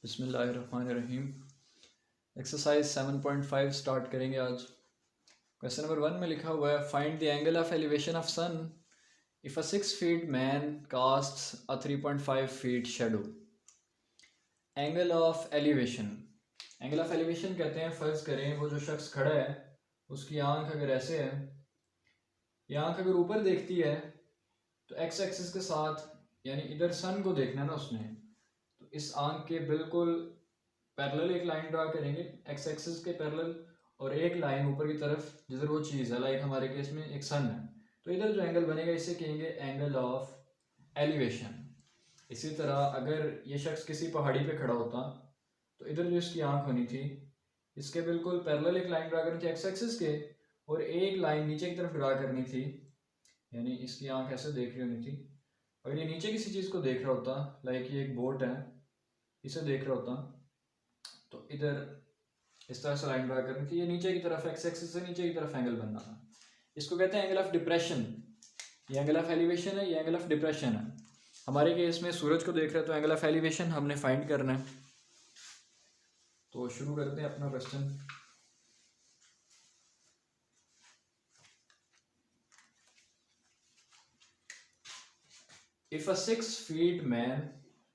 बिस्मिल्लाहिर्रहमानिर्रहीम। Exercise 7.5 start करेंगे आज। क्वेश्चन नंबर 1 में लिखा हुआ है, find the angle of elevation of sun if a 6 feet man castes a 3.5 feet shadow. Angle of elevation, angle of elevation कहते हैं, फर्ज करें वो जो शख्स खड़ा है उसकी आंख अगर ऐसे है, ये आंख अगर ऊपर देखती है तो एक्स एक्सिस के साथ, यानी इधर सन को देखना है ना उसने, तो इस आंख के बिल्कुल पैरेलल एक लाइन ड्रा करेंगे एक्स एक्सिस के पैरेलल, और एक लाइन ऊपर की तरफ जिधर वो चीज़ है, लाइक हमारे केस में एक सन है, तो इधर जो एंगल बनेगा इसे कहेंगे एंगल ऑफ एलिवेशन। इसी तरह अगर ये शख्स किसी पहाड़ी पे खड़ा होता तो इधर जो इसकी आंख होनी थी, इसके बिल्कुल पैरेलल एक लाइन ड्रा करनी थी एक्स एक्सिस के, और एक लाइन नीचे की तरफ ड्रा करनी थी, यानी इसकी आंख ऐसे देख रही होनी थी। अगर ये नीचे किसी चीज़ को देख रहा होता, लाइक ये एक बोट है, इसे देख रहा होता, तो इधर इस तरह से लाइन ड्रा करनी थी, ये नीचे की तरफ एक्स एक्सिस से नीचे की तरफ एंगल बनना था। इसको कहते हैं एंगल ऑफ डिप्रेशन। ये एंगल ऑफ एलिवेशन है, ये एंगल ऑफ डिप्रेशन है। हमारे केस में सूरज को देख रहे हैं तो एंगल ऑफ एलिवेशन हमने फाइंड करना है। तो शुरू करते हैं अपना question. If a 6 feet man,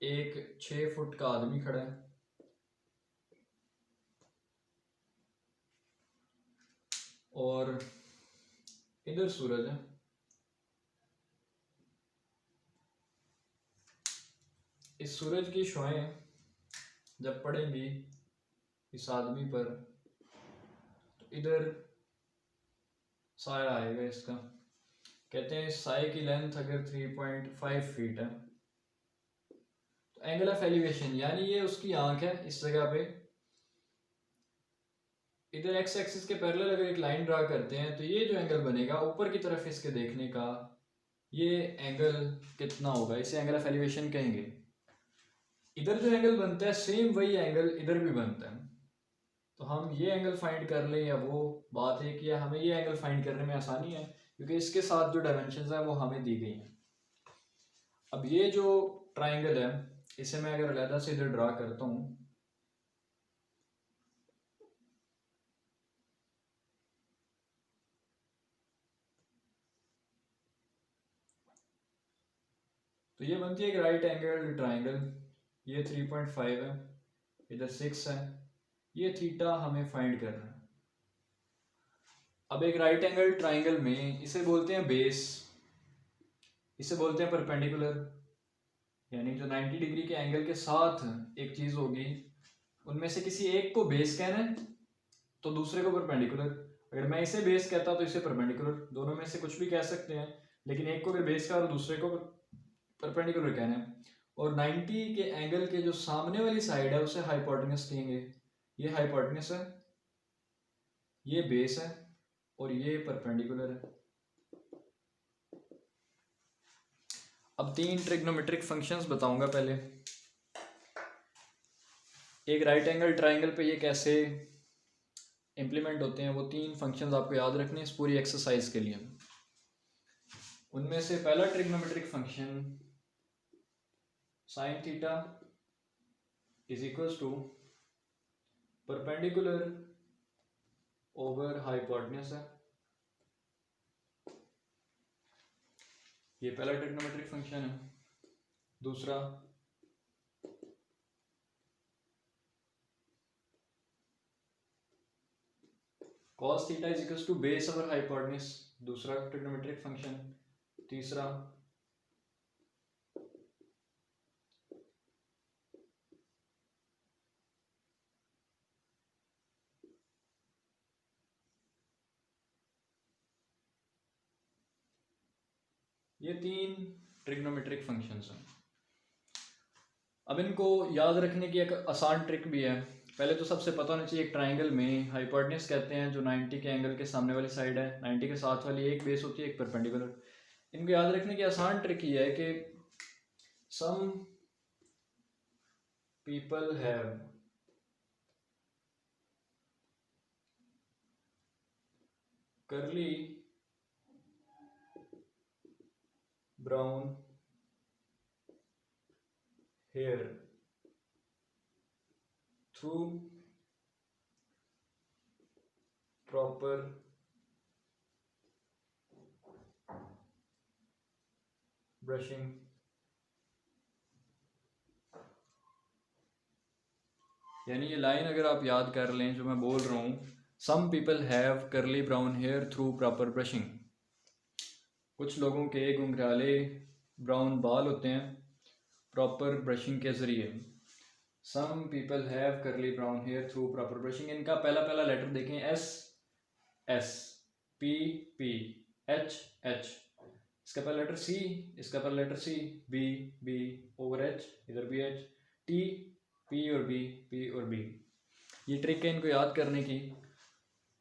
एक 6 फुट का आदमी खड़ा है, और इधर सूरज है, इस सूरज की शुआएं जब पड़ेंगी इस आदमी पर तो इधर साया आएगा इसका। कहते हैं इस साए की लेंथ अगर 3.5 फीट है तो एंगल ऑफ एलिवेशन, यानी ये उसकी आंख है इस जगह पे, इधर एक्स एक्सिस के पैरेलल अगर एक लाइन ड्रा करते हैं तो ये जो एंगल बनेगा ऊपर की तरफ इसके देखने का, ये एंगल कितना होगा, इसे एंगल ऑफ एलिवेशन कहेंगे। इधर जो एंगल बनता है सेम वही एंगल इधर भी बनता है, तो हम ये एंगल फाइंड कर लें या वो बात है कि हमें ये एंगल फाइंड करने में आसानी है क्योंकि इसके साथ जो डायमेंशंस है वो हमें दी गई हैं। अब ये जो ट्राइंगल है इसे मैं अगर अलग से इधर ड्रा करता हूँ, तो ये बनती है एक राइट एंगल ट्राइंगल। ये 3.5 है, इधर 6 है, ये थीटा हमें फाइंड करना है। अब एक राइट एंगल ट्राइंगल में इसे बोलते हैं बेस, इसे बोलते हैं परपेंडिकुलर, यानी जो 90 डिग्री के एंगल के साथ एक चीज होगी उनमें से किसी एक को बेस कहना है तो दूसरे को परपेंडिकुलर। अगर मैं इसे बेस कहता तो इसे परपेंडिकुलर, दोनों में से कुछ भी कह सकते हैं, लेकिन एक को अगर बेस का और दूसरे को परपेंडिकुलर कहना है। और 90 के एंगल के जो सामने वाली साइड है उसे हाइपोटेन्यूस कहेंगे। ये हाइपोटेन्यूस है, ये बेस है, और ये परपेंडिकुलर है। अब 3 ट्रिग्नोमेट्रिक फंक्शंस बताऊंगा पहले। एक राइट एंगल ट्राइंगल पे ये कैसे इंप्लीमेंट होते हैं, वो 3 फंक्शंस आपको याद रखने इस पूरी एक्सरसाइज के लिए। उनमें से पहला trigonometric function sine theta is equals to perpendicular over hypotenuse है। ये पहला ट्रिग्नोमेट्रिक फंक्शन है। दूसरा cos theta is equals to base over hypotenuse, दूसरा ट्रिग्नोमेट्रिक फंक्शन। तीसरा ये 3 ट्रिग्नोमेट्रिक फंक्शंस हैं। अब इनको याद रखने की एक आसान ट्रिक भी है। पहले तो सबसे पता होना चाहिए एक ट्राइंगल में हाइपोटेन्यूस कहते हैं जो 90 के एंगल के सामने वाली साइड है, 90 के साथ वाली एक बेस होती है, एक परपेंडिकुलर। इनको याद रखने की आसान ट्रिक ये है कि some people have curly brown hair through proper brushing यानी ये लाइन अगर आप याद कर लें जो मैं बोल रहा हूँ, some people have curly brown hair through proper brushing. कुछ लोगों के घुंघराले ब्राउन बाल होते हैं प्रॉपर ब्रशिंग के ज़रिए। Some people have curly brown hair through proper brushing. इनका पहला पहला लेटर देखें, S S, P P, H H, इसका पहला लेटर सी, इसका पहला letter C, B B, over H, इधर भी एच, टी, पी और बी, पी और बी। ये ट्रिक है इनको याद करने की।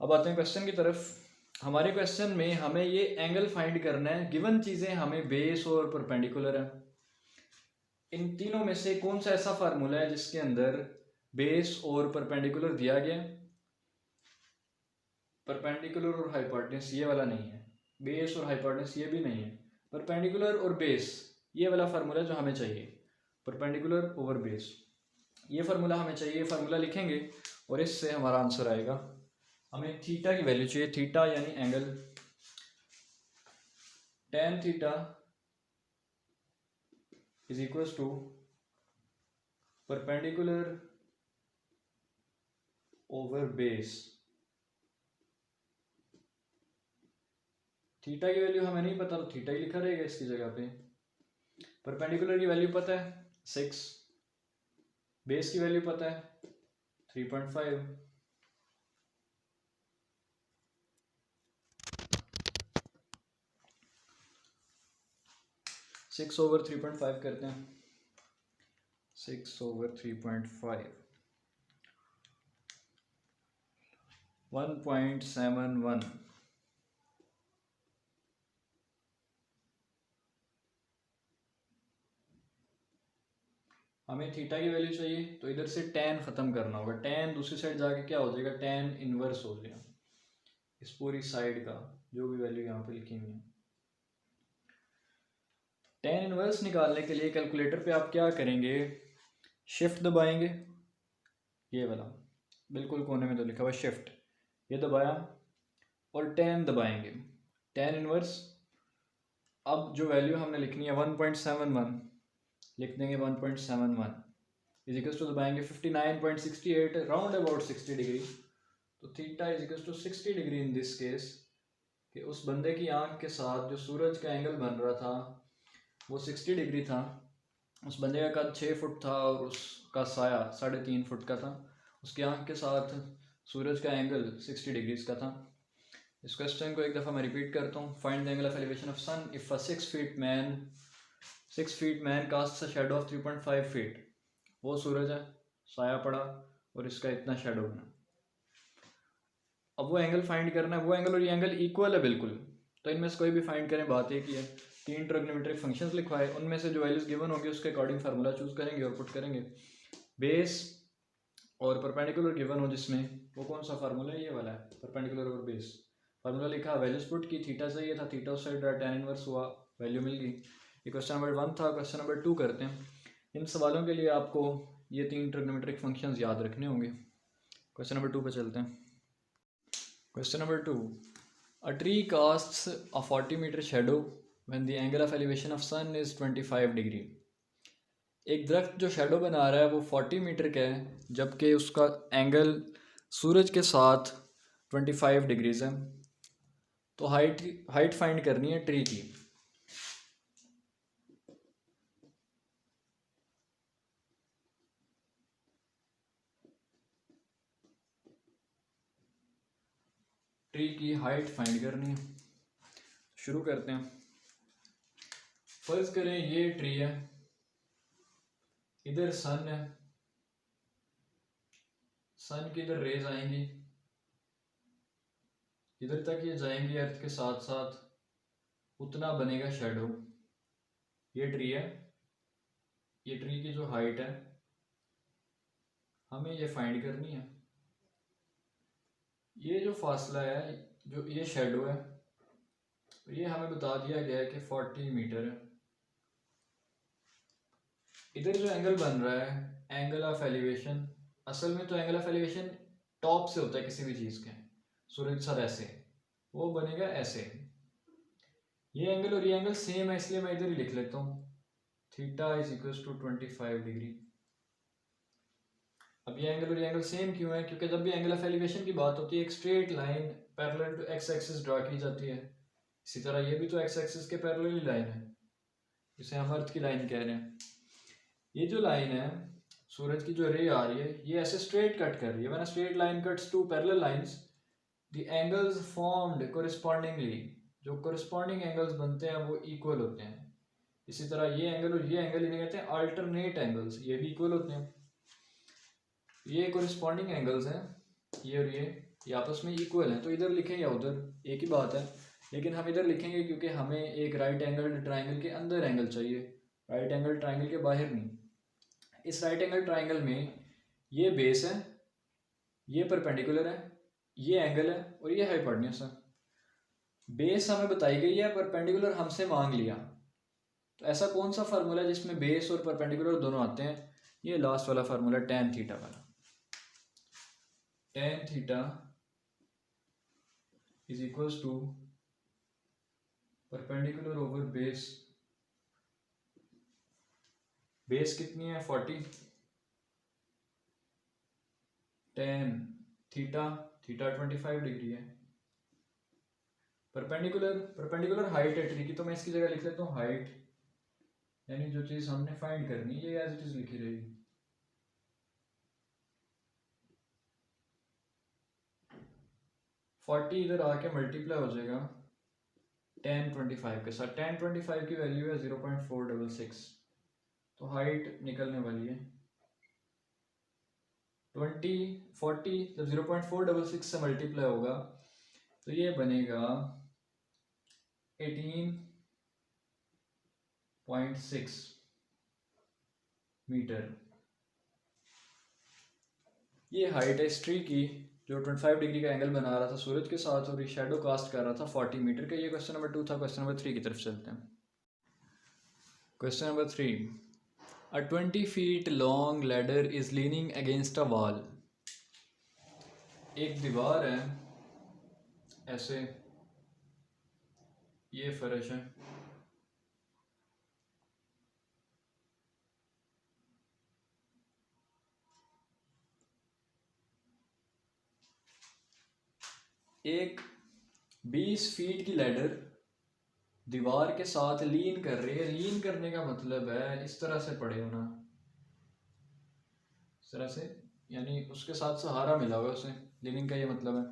अब आते हैं क्वेश्चन की तरफ। हमारे क्वेश्चन में हमें ये एंगल फाइंड करना है। गिवन चीज़ें हमें बेस और परपेंडिकुलर है। इन तीनों में से कौन सा ऐसा फार्मूला है जिसके अंदर बेस और परपेंडिकुलर दिया गया, परपेंडिकुलर और हाइपोटेन्यूज ये वाला नहीं है, बेस और हाइपोटेन्यूज ये भी नहीं है, परपेंडिकुलर और बेस ये वाला फार्मूला जो हमें चाहिए, परपेंडिकुलर ओवर बेस, ये फार्मूला हमें चाहिए। ये फार्मूला लिखेंगे और इससे हमारा आंसर आएगा। हमें थीटा की वैल्यू चाहिए, थीटा यानी angle, tan theta is equal to perpendicular over base. Theta की वैल्यू हमें नहीं पता तो थीटा ही लिखा रहेगा इसकी जगह पे। परपेंडिकुलर की वैल्यू पता है 6, बेस की वैल्यू पता है 3.5, सिक्स ओवर 3.5 करते हैं, 6 ओवर 3.5 1.71। हमें थीटा की वैल्यू चाहिए तो इधर से tan खत्म करना होगा। tan दूसरी साइड जाके क्या हो जाएगा, tan इनवर्स हो जाएगा इस पूरी साइड का, जो भी वैल्यू यहाँ पे लिखी हुई है। tan इनवर्स निकालने के लिए कैलकुलेटर पे आप क्या करेंगे, शिफ्ट दबाएंगे, ये वाला बिल्कुल कोने में तो लिखा हुआ शिफ्ट, ये दबाया और tan दबाएंगे, tan इनवर्स। अब जो वैल्यू हमने लिखनी है 1.71 लिख देंगे, 1.71 इज इक्वल टू दबाएंगे 59.68 राउंड अबाउट 60 डिग्री। तो theta is equal to 60 degree in this case, कि उस बंदे की आंख के साथ जो सूरज का एंगल बन रहा था वो 60 डिग्री था। उस बंदे का कद 6 फुट था और उसका साया 3.5 फुट का था। उसकी आंख के साथ सूरज का एंगल 60 डिग्रीज का था। इस क्वेश्चन को एक दफ़ा मैं रिपीट करता हूँ। Find the angle of elevation of sun if a 6 feet man castes a shadow of 3.5 feet. वो सूरज है, साया पड़ा और इसका इतना शैडो बना। अब वो एंगल फाइंड करना है, वो एंगल और ये एंगल इक्वल है बिल्कुल, तो इनमें से कोई भी फाइंड करें। बात एक ही है, 3 ट्रिग्नोमेट्रिक फंक्शंस लिखवाए, उनमें से जो वैल्यूज गिवन होंगे उसके अकॉर्डिंग फार्मूला चूज करेंगे और पुट करेंगे। बेस और परपेंडिकुलर गिवन हो जिसमें, वो कौन सा फार्मूला है, ये वाला है, परपेंडिकुलर और बेस। फार्मूला लिखा, वैल्यूज पुट की, थीटा चाहिए था, थीटा उस साइड tan इनवर्स हुआ, वैल्यू मिल गई। ये क्वेश्चन नंबर 1 था। क्वेश्चन नंबर 2 करते हैं। इन सवालों के लिए आपको ये 3 ट्रिग्नोमेट्रिक फंक्शंस याद रखने होंगे। क्वेश्चन नंबर 2 पे चलते हैं। Question number 2, a tree casts a 40 meter shadow when the angle of elevation of sun is 25 degree। एक दरख्त जो शेडो बना रहा है वो 40 मीटर का है, जबकि उसका एंगल सूरज के साथ 25 डिग्रीज है। तो हाइट फाइंड करनी है ट्री की। ट्री की हाइट फाइंड करनी है। शुरू करते हैं। फर्ज करें ये ट्री है, इधर सन है, सन की इधर रेज आएंगी, इधर तक ये जाएंगी अर्थ के साथ साथ, उतना बनेगा शेडो। ये ट्री है, ये ट्री की जो हाइट है हमें ये फाइंड करनी है। ये जो फासला है, जो ये शेडो है, ये हमें बता दिया गया है कि 40 मीटर है। इधर जो एंगल बन रहा है, एंगल ऑफ एलिवेशन असल में तो एंगल ऑफ एलिवेशन टॉप से होता है किसी भी चीज़ के। सूरज के साथ ऐसे, वो बनेगा ऐसे। ये एंगल और ये एंगल सेम है, इसलिए मैं इधर ही लिख लेता हूँ, theta is equal to 25 degree. अब ये एंगल और ये एंगल सेम क्यों है? क्योंकि जब भी एंगल ऑफ एलिवेशन की बात होती है, एक straight line parallel to X axis draw की जाती है। इसी तरह ये भी तो एक्स एक्सिस के पैरेलल ही लाइन है, जिसे हम अर्थ की लाइन कह रहे हैं। ये जो लाइन है, सूरज की जो रे आ रही है, ये ऐसे स्ट्रेट कट कर रही है। When a straight line cuts two parallel lines, the angles formed correspondingly, जो कोरिस्पॉन्डिंग एंगल्स बनते हैं वो इक्वल होते हैं। इसी तरह ये एंगल और ये एंगल, इन्हें कहते हैं अल्टरनेट एंगल्स, ये भी इक्वल होते हैं। ये कोरिस्पॉन्डिंग एंगल्स हैं, ये और ये आपस में इक्वल हैं, तो इधर लिखें या उधर एक ही बात है। लेकिन हम इधर लिखेंगे क्योंकि हमें एक राइट एंगल ट्राइंगल के अंदर एंगल चाहिए, राइट एंगल ट्राइंगल के बाहर नहीं। इस राइट एंगल ट्राइंगल में ये बेस है, ये परपेंडिकुलर है, ये एंगल है और ये हाइपोटेन्यूस है। बेस हमें बताई गई है, परपेंडिकुलर हमसे मांग लिया। तो ऐसा कौन सा फार्मूला है जिसमें बेस और परपेंडिकुलर दोनों आते हैं? ये लास्ट वाला फार्मूला, tan थीटा वाला। tan theta is equals to perpendicular over base. Base कितनी है? 40। tan थीटा, थीटा 25 डिग्री है। परपेंडिकुलर हाइट है ट्री की, तो मैं इसकी जगह लिख लेता हूँ हाइट, यानी जो चीज़ हमने फाइंड करनी है ये एज इट इज लिखी रहेगी। फोर्टी इधर आके मल्टीप्लाई हो जाएगा tan 25 के साथ। tan 25 की वैल्यू है 0.466, तो हाइट निकलने वाली है 40। जब 0.466 से मल्टीप्लाई होगा तो ये बनेगा 18.6 मीटर। ये हाइट है इस ट्री की जो 25 डिग्री का एंगल बना रहा था सूरज के साथ और ये शेडो कास्ट कर रहा था 40 मीटर का। ये क्वेश्चन नंबर 2 था। क्वेश्चन नंबर 3 की तरफ चलते हैं। Question number 3, A 20 feet long ladder is leaning against a wall. एक दीवार है ऐसे, ये फर्श है, एक 20 फीट की लैडर दीवार के साथ लीन कर रही है। लीन करने का मतलब है इस तरह से पड़े होना, इस तरह से, यानी उसके साथ सहारा मिला हुआ उसे। लीनिंग का ये मतलब है।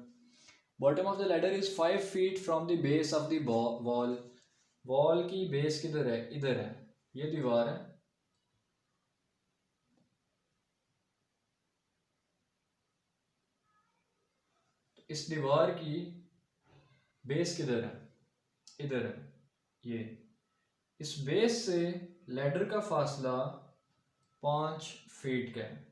Bottom of the ladder is 5 feet from the base of the wall. Wall की बेस किधर है? इधर है, ये दीवार है। तो इस दीवार की बेस किधर है? इधर है, ये। इस बेस से लैडर का फासला 5 फीट का है।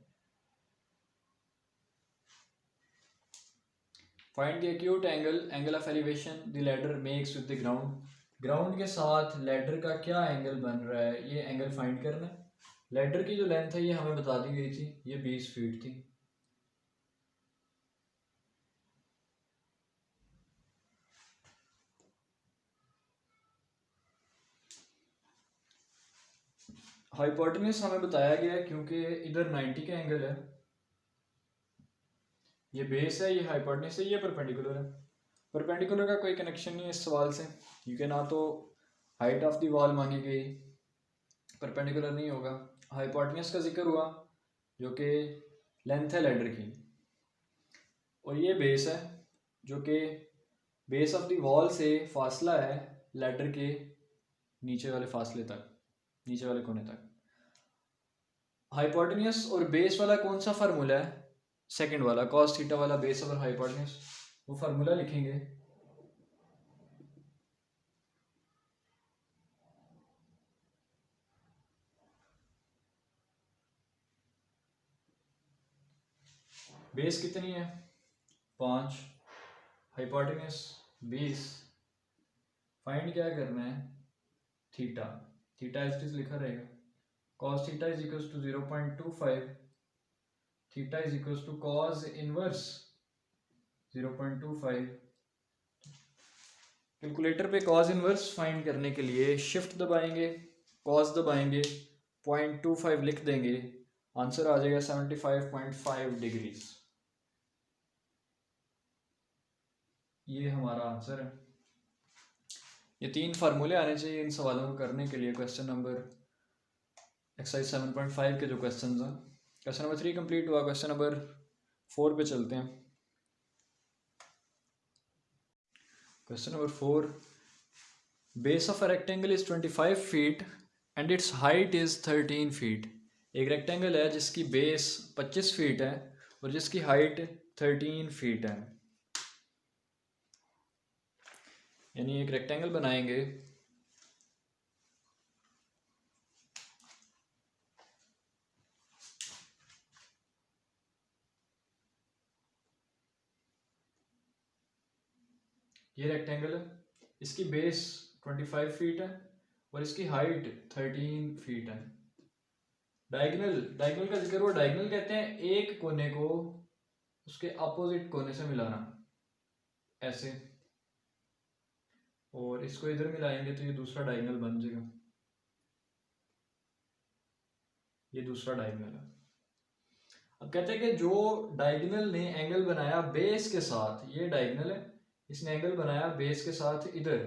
Find the acute angle of elevation the ladder makes with the ground. Ground के साथ लैडर का क्या एंगल बन रहा है, ये एंगल फाइंड करना है। लैडर की जो लेंथ है ये हमें बता दी गई थी, ये 20 फीट थी। हाइपोटेन्यूज हमें बताया गया है क्योंकि इधर 90 का एंगल है, ये बेस है, ये हाइपोटेन्यूज है, ये परपेंडिकुलर है। परपेंडिकुलर का कोई कनेक्शन नहीं है इस सवाल से, क्योंकि ना तो हाइट ऑफ द वॉल मांगी गई, परपेंडिकुलर नहीं होगा। हाइपोटेन्यूज का जिक्र हुआ जो कि लेंथ है लैडर की, और ये बेस है जो कि बेस ऑफ द वॉल से फासला है लैडर के नीचे वाले फासले तक, नीचे वाले कोने तक। हाइपोटेन्यूज और बेस वाला कौन सा फार्मूला है? सेकंड वाला, कॉस थीटा वाला, बेस ओवर हाइपोटेन्यूज। वो फार्मूला लिखेंगे, बेस कितनी है? 5, हाइपोटेन्यूज 20। फाइंड क्या करना है? Theta. Theta as it is लिखा रहेगा, cos theta is equal to 0.25, थीटा इज इक्वल टू कॉज इनवर्स 0.25। कैलकुलेटर पे कॉज इनवर्स फाइंड करने के लिए शिफ्ट दबाएंगे, कॉज दबाएंगे, 0.25 लिख देंगे, आंसर आ जाएगा 75.5 डिग्रीज। ये हमारा आंसर है। ये 3 फार्मूले आने चाहिए इन सवालों को करने के लिए। क्वेश्चन नंबर एक्सरसाइज 7.5 के जो क्वेश्चन हैं, क्वेश्चन नंबर 3 कंप्लीट हुआ। क्वेश्चन नंबर 4 पे चलते हैं। Question number 4, base of a rectangle is 25 feet and it's height is 13 feet. एक रेक्टेंगल है जिसकी बेस 25 फीट है और जिसकी हाइट 13 फीट है। यानी एक रेक्टेंगल बनाएंगे, ये रेक्टेंगल है, इसकी बेस 25 फीट है और इसकी हाइट 13 फीट है। डायगोनल, डायगोनल का जिक्र हुआ, डायगोनल कहते हैं एक कोने को उसके अपोजिट कोने से मिलाना, ऐसे, और इसको इधर मिलाएंगे तो ये दूसरा डायगोनल बन जाएगा। ये दूसरा डायगोनल है। अब कहते हैं कि जो डायगोनल ने एंगल बनाया बेस के साथ, ये डायगोनल है, इसने एंगल बनाया बेस के साथ इधर,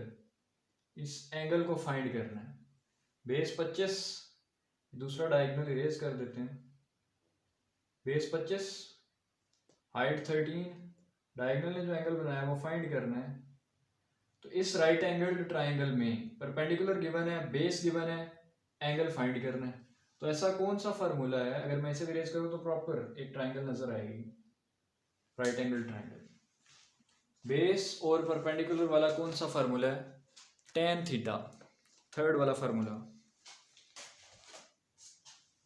इस एंगल को फाइंड करना है। बेस 25, दूसरा डायगोनल इरेज कर देते हैं। बेस 25, हाइट 13, डायगोनल ने जो एंगल बनाया वो फाइंड करना है। तो इस राइट एंगल ट्राइंगल में परपेंडिकुलर गिवन है, बेस गिवन है, एंगल फाइंड करना है। तो ऐसा कौन सा फार्मूला है, अगर मैं इसे इरेज करूं तो प्रॉपर एक ट्राइंगल नजर आएगी, राइट एंगल ट्राइंगल। बेस और परपेंडिकुलर वाला कौन सा फार्मूला है, tan थीटा, थर्ड वाला formula.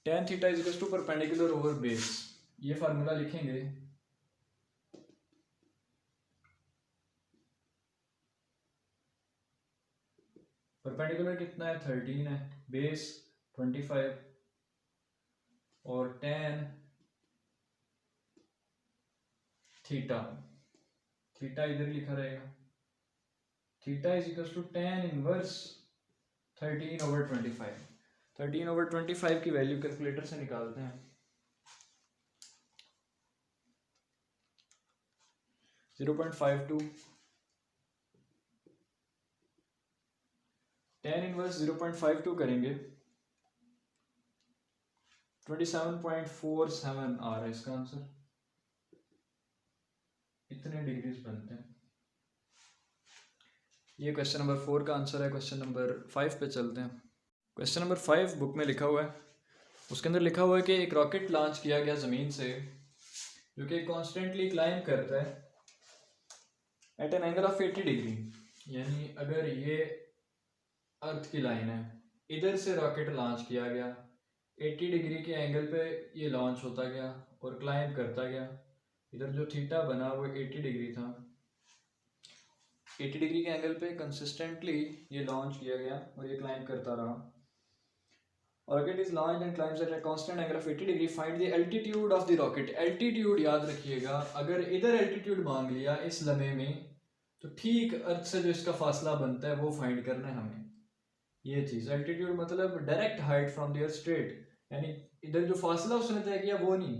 tan theta is equal to perpendicular over base, ये फार्मूला लिखेंगे। परपेंडिकुलर कितना है, 13 है, बेस 25 और tan थीटा, थीटा इधर लिखा रहेगा, theta is equal to tan inverse 13/25। 13/25 की वैल्यू कैलकुलेटर से निकालते हैं। 0.52, tan इनवर्स 0.52 करेंगे, 27.47 आ रहा है इसका आंसर। इतने डिग्रीज बनते हैं। ये क्वेश्चन नंबर 4 का आंसर है। क्वेश्चन नंबर 5 पे चलते हैं। क्वेश्चन नंबर 5 बुक में लिखा हुआ है, उसके अंदर लिखा हुआ है कि एक रॉकेट लॉन्च किया गया ज़मीन से, जो कि कॉन्स्टेंटली क्लाइंब करता है at an angle of 80 degree. यानी अगर ये अर्थ की लाइन है, इधर से रॉकेट लॉन्च किया गया, 80 डिग्री के एंगल पे ये लॉन्च होता गया और क्लाइंब करता गया। इधर जो थीटा बना वो 80 डिग्री था, 80 डिग्री के एंगल पे कंसिस्टेंटली ये लॉन्च किया गया और ये क्लाइंब करता रहा। Rocket is launched and climbs at a constant angle of 80 degree, find the altitude of the rocket. Altitude याद रखिएगा, अगर इधर एल्टीट्यूड मांग लिया इस लम्हे में, तो ठीक अर्थ से जो इसका फासला बनता है वो फाइंड करना है हमें। ये चीज एल्टीट्यूड मतलब direct height from the earth straight, यानी इधर जो फासला उसने तय किया वो नहीं,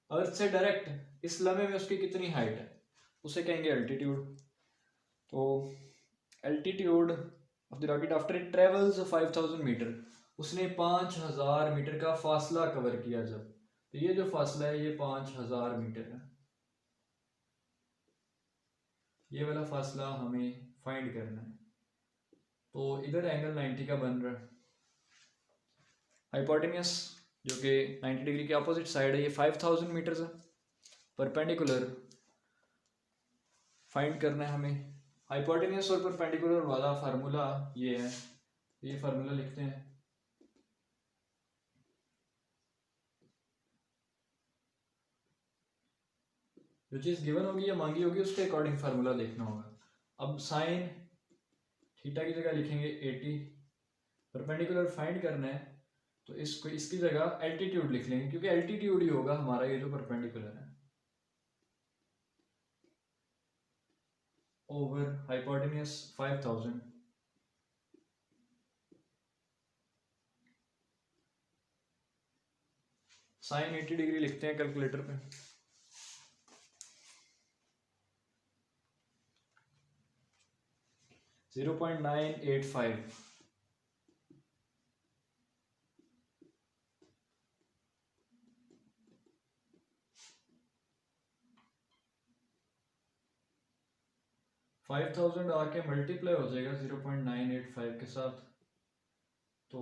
अर्थ से डायरेक्ट इस लम्हे में उसकी कितनी हाइट है उसे कहेंगे एल्टीट्यूड। तो altitude of the rocket after it travels 5000 metre, उसने 5000 मीटर का फासला कवर किया जब, तो ये जो फासला है ये 5000 मीटर है। ये वाला फासला हमें फाइंड करना है। तो इधर एंगल 90 का बन रहा है। हाइपोटेन्यूस जो कि 90 डिग्री के अपोजिट साइड है, ये 5000 मीटर है। परपेंडिकुलर फाइंड करना है हमें। हाइपोटेन्यूस और परपेंडिकुलर वाला फार्मूला ये है, ये फार्मूला लिखते हैं। जो चीज़ गिवन होगी या मांगी होगी उसके अकॉर्डिंग फार्मूला देखना होगा। अब साइन थीटा की जगह लिखेंगे 80, परपेंडिकुलर फाइंड करना है तो इसको इसकी जगह एल्टीट्यूड लिख लेंगे, क्योंकि एल्टीट्यूड ही होगा हमारा ये जो परपेंडिकुलर है, ओवर हाइपोटेन्यूज 5000। साइन 80 डिग्री लिखते हैं कैलकुलेटर पे। जीरो 0.985। फाइव थाउजेंड आके मल्टीप्लाई हो जाएगा 0.985 के साथ, तो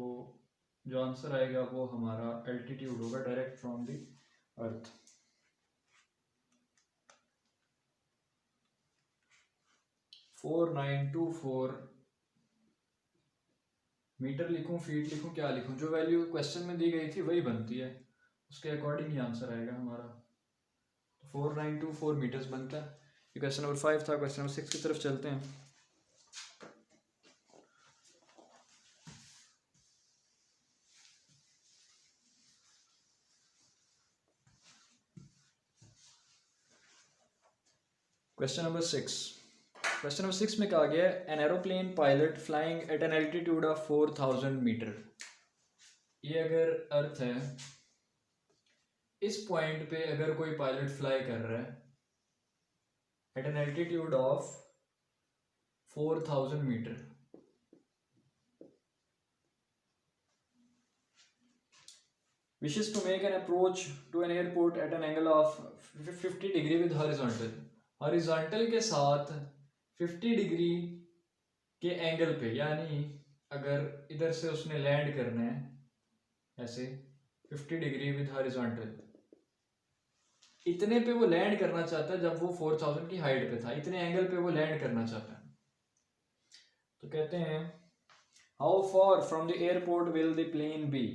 जो आंसर आएगा वो हमारा एल्टीट्यूड होगा direct from the earth. Four 924 metre लिखूं, फीट लिखूं, क्या लिखूं? जो वैल्यू क्वेश्चन में दी गई थी वही बनती है, उसके अकॉर्डिंग ही आंसर आएगा हमारा। तो 4924 मीटर्स बनता है। ये क्वेश्चन नंबर 5 था। क्वेश्चन नंबर 6 की तरफ चलते हैं। Question number 6। क्वेश्चन नंबर 6 में कहा गया है an aeroplane pilot flying at an altitude of 4000 metre. ये अगर अर्थ है, इस पॉइंट पे अगर कोई पायलट फ्लाई कर रहा है at an altitude of 4000 metre, wishes to make an approach to an airport at an angle of 50 degree with horizontal। Horizontal के साथ 50 डिग्री के एंगल पे, यानी अगर इधर से उसने लैंड करना है ऐसे 50 डिग्री विद हॉरिजॉन्टल, इतने पे वो लैंड करना चाहता है जब वो 4000 की हाइट पे था, इतने एंगल पे वो लैंड करना चाहता है। तो कहते हैं how far from the airport will the plane be.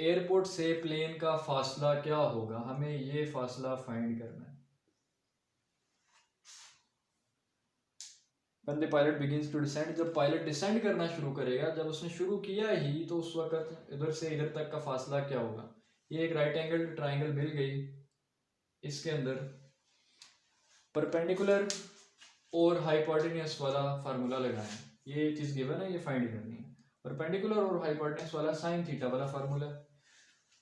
Airport से प्लेन का फासला क्या होगा, हमें ये फासला फाइंड करना है। When the pilot begins to descend, जब पायलट डिसेंड करना शुरू करेगा, जब उसने शुरू किया ही तो उस वक्त इधर से इधर तक का फासला क्या होगा। ये एक राइट एंगल ट्राइंगल मिल गई, इसके अंदर परपेंडिकुलर और हाइपोटेन्यूज वाला फार्मूला लगाएं। ये चीज गिवन है, ये फाइंड करनी है। परपेंडिकुलर और हाइपोटेन्यूज वाला साइन थीटा वाला फार्मूला,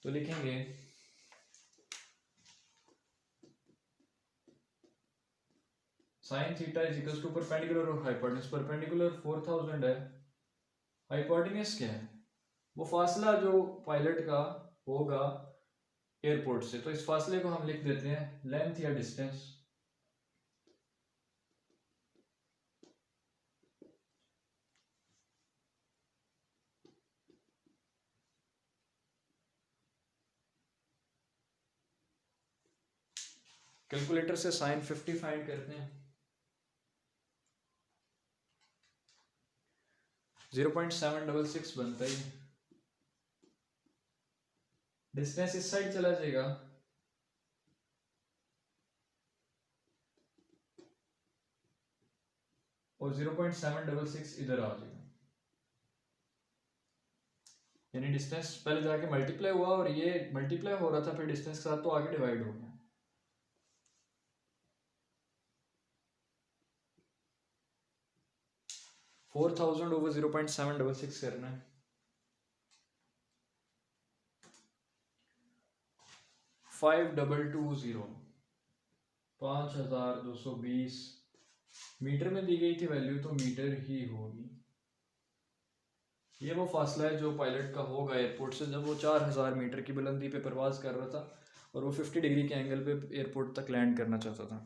तो लिखेंगे sine theta is equal to perpendicular और हाइपोटेन्यूज। परपेंडिकुलर 4000 है, हाइपोटेन्यूज क्या है, वो फासला जो पायलट का होगा एयरपोर्ट से, तो इस फासले को हम लिख देते हैं लेंथ या डिस्टेंस। कैलकुलेटर से साइन 50 फाइंड करते हैं। 0.766 बनता है। डिस्टेंस इस साइड चला जाएगा, और 0.766 इधर आ जाएगा, यानी डिस्टेंस पहले जाके मल्टीप्लाई हुआ और ये मल्टीप्लाई हो रहा था फिर डिस्टेंस के साथ, तो आगे डिवाइड हो गया। फोर 4000 ओवर 0.766 करना है। 5220 5220 मीटर में दी गई थी वैल्यू, तो मीटर ही होगी। ये वो फासला है जो पायलट का होगा एयरपोर्ट से, जब वो 4000 मीटर की बुलंदी पे परवाज कर रहा था और वो 50 डिग्री के एंगल पे एयरपोर्ट तक लैंड करना चाहता था।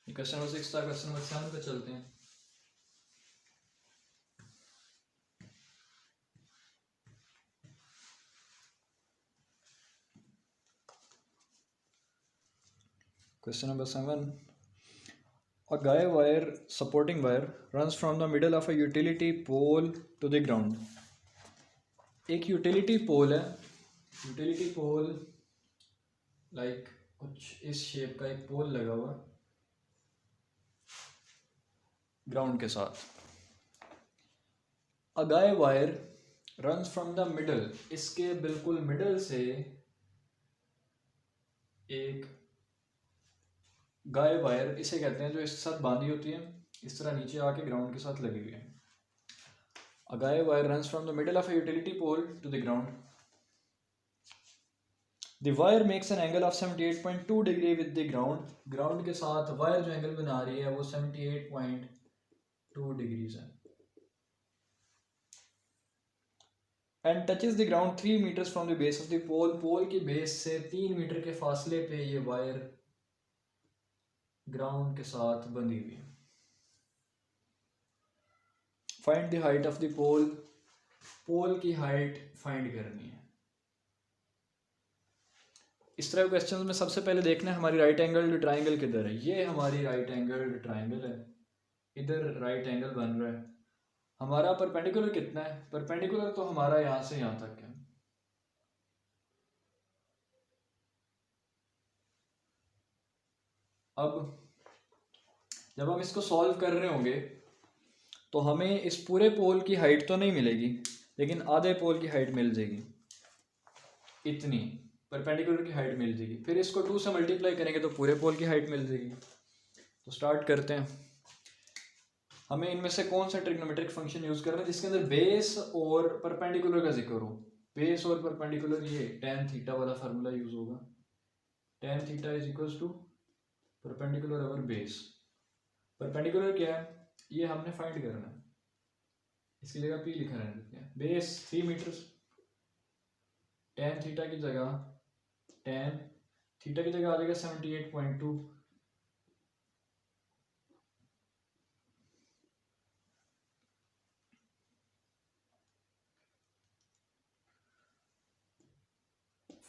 क्वेश्चन नंबर 6 था। क्वेश्चन नंबर 7 पे चलते हैं। Question number 7. A guy wire supporting wire runs from the middle of a utility pole to the ground. एक यूटिलिटी पोल है, यूटिलिटी पोल लाइक कुछ इस शेप का एक पोल लगा हुआ ग्राउंड के साथ। A guy wire runs from the middle, इसके बिल्कुल मिडल से एक गाय वायर इसे कहते हैं जो इसके साथ बांधी होती है, इस तरह नीचे आके ग्राउंड के साथ लगी हुई है। A guy wire runs from the middle of a utility pole to the ground. The wire makes an angle of 78.2 degree with the ground. Ground के साथ वायर जो एंगल बना रही है वो 78.2 डिग्रीज है। And touches the ground 3 meters from the base of the pole. पोल की base से 3 मीटर के फासले पे ये वायर ग्राउंड के साथ बंधी हुई है। Find the height of the pole. पोल की हाइट फाइंड करनी है। इस तरह के क्वेश्चन में सबसे पहले देखना है हमारी राइट एंगल ट्राइंगल किधर है। ये हमारी राइट एंगल ट्राइंगल है, इधर राइट एंगल बन रहा है। हमारा परपेंडिकुलर कितना है? परपेंडिकुलर तो हमारा यहाँ से यहाँ तक है। अब जब हम इसको सॉल्व कर रहे होंगे तो हमें इस पूरे पोल की हाइट तो नहीं मिलेगी, लेकिन आधे पोल की हाइट मिल जाएगी, इतनी परपेंडिकुलर की हाइट मिल जाएगी। फिर इसको 2 से मल्टीप्लाई करेंगे तो पूरे पोल की हाइट मिल जाएगी। तो स्टार्ट करते हैं। हमें इनमें से कौन सा ट्रिग्नोमेट्रिक फंक्शन यूज करना है जिसके अंदर बेस और परपेंडिकुलर का जिक्र हो। बेस और परपेंडिकुलर, ये tan थीटा वाला फार्मूला यूज होगा। tan theta is equals to perpendicular over base. Perpendicular क्या है ये हमने फाइंड करना है, इसकी जगह p लिखा रहने देते हैं। बेस 3 मीटर, tan थीटा की जगह tan थीटा की जगह आ जाएगा 78.2,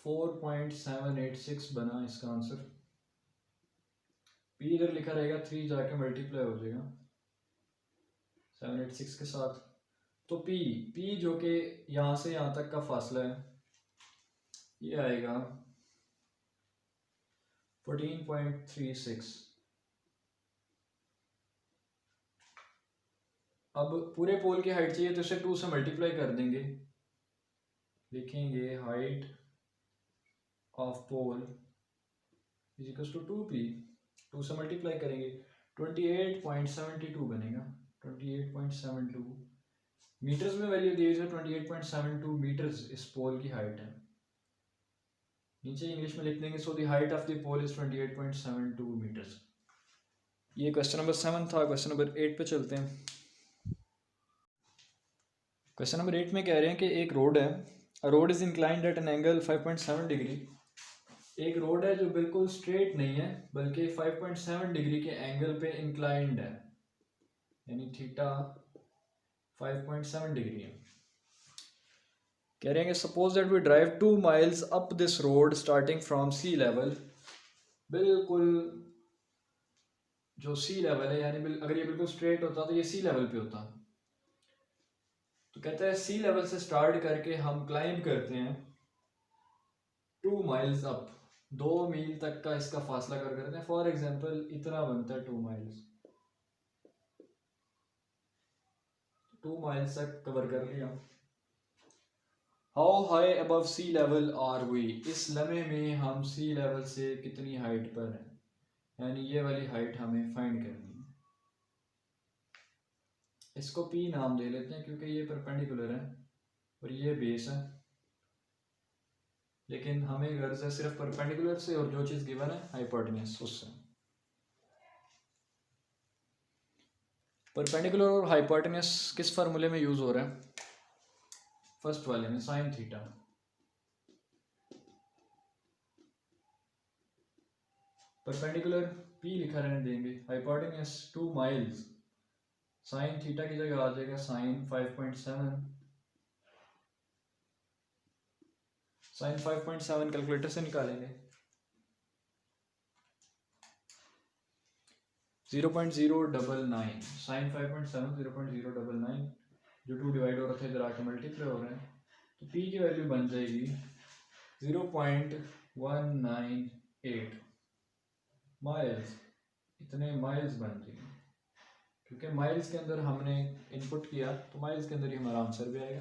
.786 बना इसका आंसर। p इधर लिखा रहेगा, 3 जाके मल्टीप्लाई हो जाएगा 786 के साथ। तो p जो कि यहाँ से यहाँ तक का फासला है ये आएगा 14.36। अब पूरे पोल की हाइट चाहिए तो इसे 2 से मल्टीप्लाई कर देंगे, लिखेंगे height of pole is equal to 2p, 2 से मल्टीप्लाई करेंगे 28.72 बनेगा। 28.72 मीटर्स में वैल्यू दी है, 28.72 मीटर्स इस पोल की हाइट है। नीचे इंग्लिश में लिख देंगे, so the height of the pole is 28.72 metres. ये क्वेश्चन नंबर 7 था। क्वेश्चन नंबर 8 पे चलते हैं। क्वेश्चन नंबर 8 में कह रहे हैं कि एक रोड है, road is inclined at an angle 5.7 degree. एक रोड है जो बिल्कुल स्ट्रेट नहीं है बल्कि 5.7 डिग्री के एंगल पे इंक्लाइंड है, यानी थीटा 5.7 डिग्री है। कह रहे हैं कि suppose that we drive 2 miles up this road starting from sea level. बिल्कुल जो सी लेवल है, यानी अगर ये बिल्कुल स्ट्रेट होता तो ये सी लेवल पे होता। तो कहते हैं सी लेवल से स्टार्ट करके हम क्लाइंब करते हैं 2 miles अप, 2 मील तक का इसका फासला कवर करते हैं। फॉर एग्जांपल इतना बनता है 2 miles, 2 miles तक कवर कर लिया। How high above sea level are we, इस लम्हे में हम सी लेवल से कितनी हाइट पर हैं, यानी ये वाली हाइट हमें फाइंड करनी है। इसको P नाम दे लेते हैं क्योंकि ये परपेंडिकुलर है और ये बेस है, लेकिन हमें गर्ज है सिर्फ परपेंडिकुलर से और जो चीज़ गिवन है हाइपोटेन्यूज उससे। परपेंडिकुलर और हाइपोटेन्यूज किस फार्मूले में यूज हो रहा है? फर्स्ट वाले में साइन थीटा। परपेंडिकुलर P लिखा रहने देंगे, हाइपोटेन्यूज 2 miles, साइन थीटा की जगह आ जाएगा साइन 5.7। साइन 5.7 कैलकुलेटर से निकालेंगे 0.099, साइन 5.7 0.099, जो 2 डिवाइड हो रहा था इधर आके मल्टीप्लाई हो रहे हैं, तो P की वैल्यू बन जाएगी 0.198 माइल्स, इतने माइल्स बन जाएंगे। क्योंकि माइल्स के अंदर हमने इनपुट किया तो माइल्स के अंदर ही हमारा आंसर भी आएगा।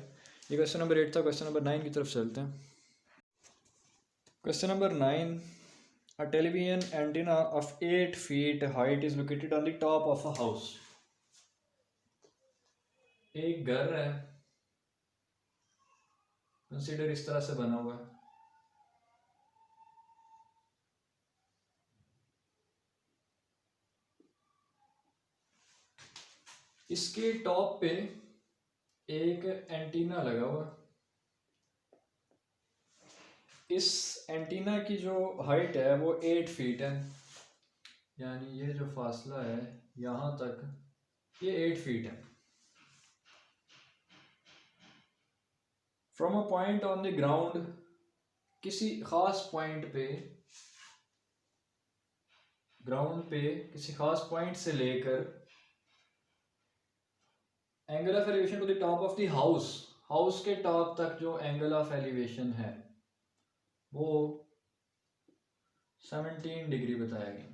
ये क्वेश्चन नंबर 8 था। क्वेश्चन नंबर 9 की तरफ चलते हैं। Question number 9, a television antenna of 8 feet height is located on the top of a house. एक घर है, कंसीडर इस तरह से बना हुआ है। इसके टॉप पे एक एंटीना लगा हुआ। इस एंटीना की जो हाइट है वो 8 फीट है, यानी ये जो फासला है यहाँ तक ये 8 फीट है। From a point on the ground, किसी खास पॉइंट पे, ग्राउंड पे किसी खास पॉइंट से लेकर angle of elevation to the top of the house, house के टॉप तक जो एंगल ऑफ एलिवेशन है वो 17 डिग्री बताया गया।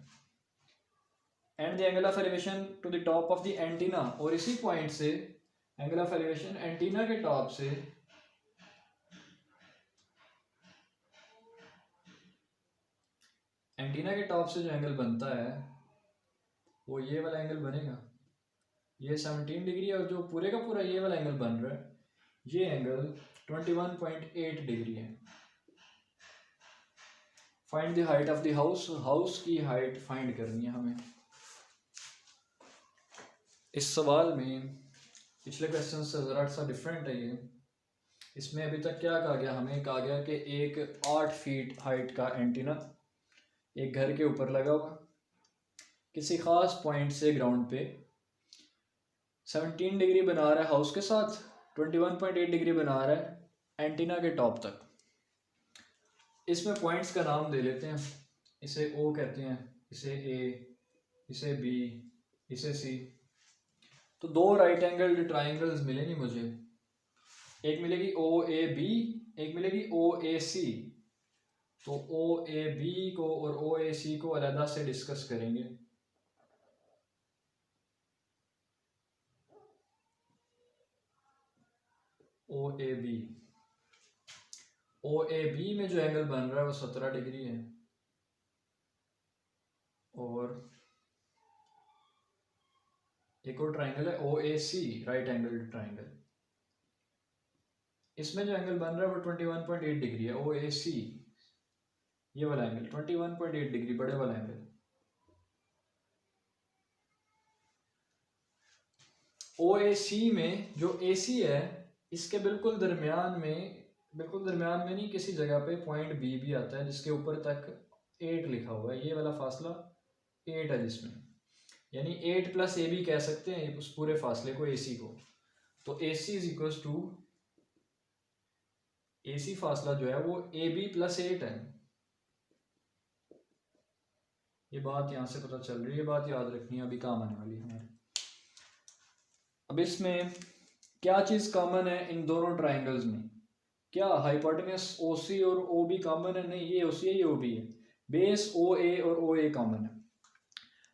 And the angle of elevation to the top of the antenna, और इसी पॉइंट से एंगल ऑफ एलिवेशन एंटीना के टॉप से जो एंगल बनता है वो ये वाला एंगल बनेगा। ये 17 डिग्री है और जो पूरे का पूरा ये वाला एंगल बन रहा है ये एंगल 21.8 डिग्री है। Find the height of the house, house की हाइट फाइंड करनी है हमें। इस सवाल में पिछले क्वेश्चन से ज़रा सा डिफरेंट है ये। इसमें अभी तक क्या कहा गया, हमें कहा गया कि एक 8 फीट हाइट का एंटीना एक घर के ऊपर लगा हुआ, किसी खास पॉइंट से ग्राउंड पे 17 डिग्री बना रहा है हाउस के साथ, 21.8 डिग्री बना रहा है एंटीना के टॉप तक। इसमें पॉइंट्स का नाम दे लेते हैं। इसे ओ कहते हैं, इसे ए, इसे बी, इसे सी। तो दो राइट एंगल्ड ट्राइंगल्स मिलेंगी मुझे, एक मिलेगी ओ ए बी, एक मिलेगी ओ ए सी। तो ओ ए बी को और ओ ए सी को अलग से डिस्कस करेंगे। ओ A B, O A B में जो एंगल बन रहा है वो 17 डिग्री है, और एक और ट्राइंगल है ओ ए सी, राइट एंगल ट्राइंगल। इसमें जो एंगल बन रहा है वो 21.8 डिग्री है। ओ ए सी ये वाला एंगल 21.8 डिग्री, बड़े वाला एंगल। ओ ए सी में जो ए सी है इसके बिल्कुल दरमियान में नहीं, किसी जगह पे पॉइंट बी भी आता है जिसके ऊपर तक 8 लिखा हुआ है। ये वाला फासला 8 है जिसमें, यानी 8 प्लस ए बी कह सकते हैं उस पूरे फासले को, ए सी को। तो ए सी इज इक्वल टू, ए सी फासला जो है वो ए बी प्लस 8 है। ये बात यहाँ से पता चल रही है, ये बात याद रखनी है, अभी काम आने वाली है हमारे। अब इसमें क्या चीज़ कॉमन है इन दोनों ट्राइंगल्स में? क्या हाइपोटेन्यूस ओ सी और ओ बी कॉमन है? नहीं, ये ओ सी है, ये ओ बी है। बेस ओ ए और ओ ए कॉमन है।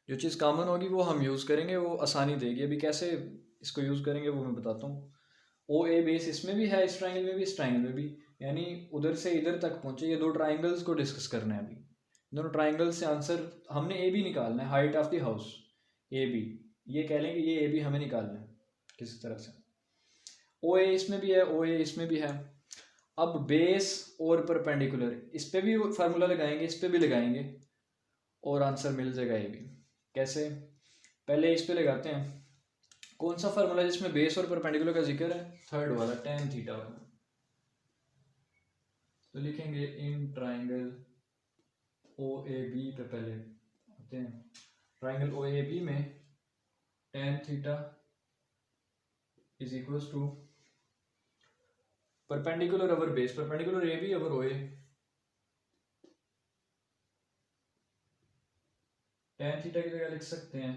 जो चीज़ कॉमन होगी वो हम यूज़ करेंगे, वो आसानी देगी। अभी कैसे इसको यूज़ करेंगे वो मैं बताता हूँ। ओ ए बेस इसमें भी है, इस ट्राइंगल में भी, इस ट्राइंगल में भी, यानी उधर से इधर तक पहुँचे। ये दो ट्राइंगल्स को डिस्कस करना है अभी। दोनों ट्राइंगल से आंसर हमने ए बी निकालना है, height of the house A B. ये कह लेंगे ये ए बी हमें निकालना है किसी तरह से। ओ ए इसमें भी है, ओ ए इसमें भी है। अब बेस और परपेंडिकुलर, इस पे भी फार्मूला लगाएंगे, इस पे भी लगाएंगे, और आंसर मिल जाएगा ए बी। कैसे? पहले इस पे लगाते हैं। कौन सा फार्मूला जिसमें बेस और परपेंडिकुलर का जिक्र है? थर्ड वाला, tan थीटा वाला। तो लिखेंगे in triangle O A B पे पहले आते हैं। ट्राइंगल ओ ए बी में tan theta is equal to perpendicular over base, perpendicular A B over O A. tan theta की जगह लिख सकते हैं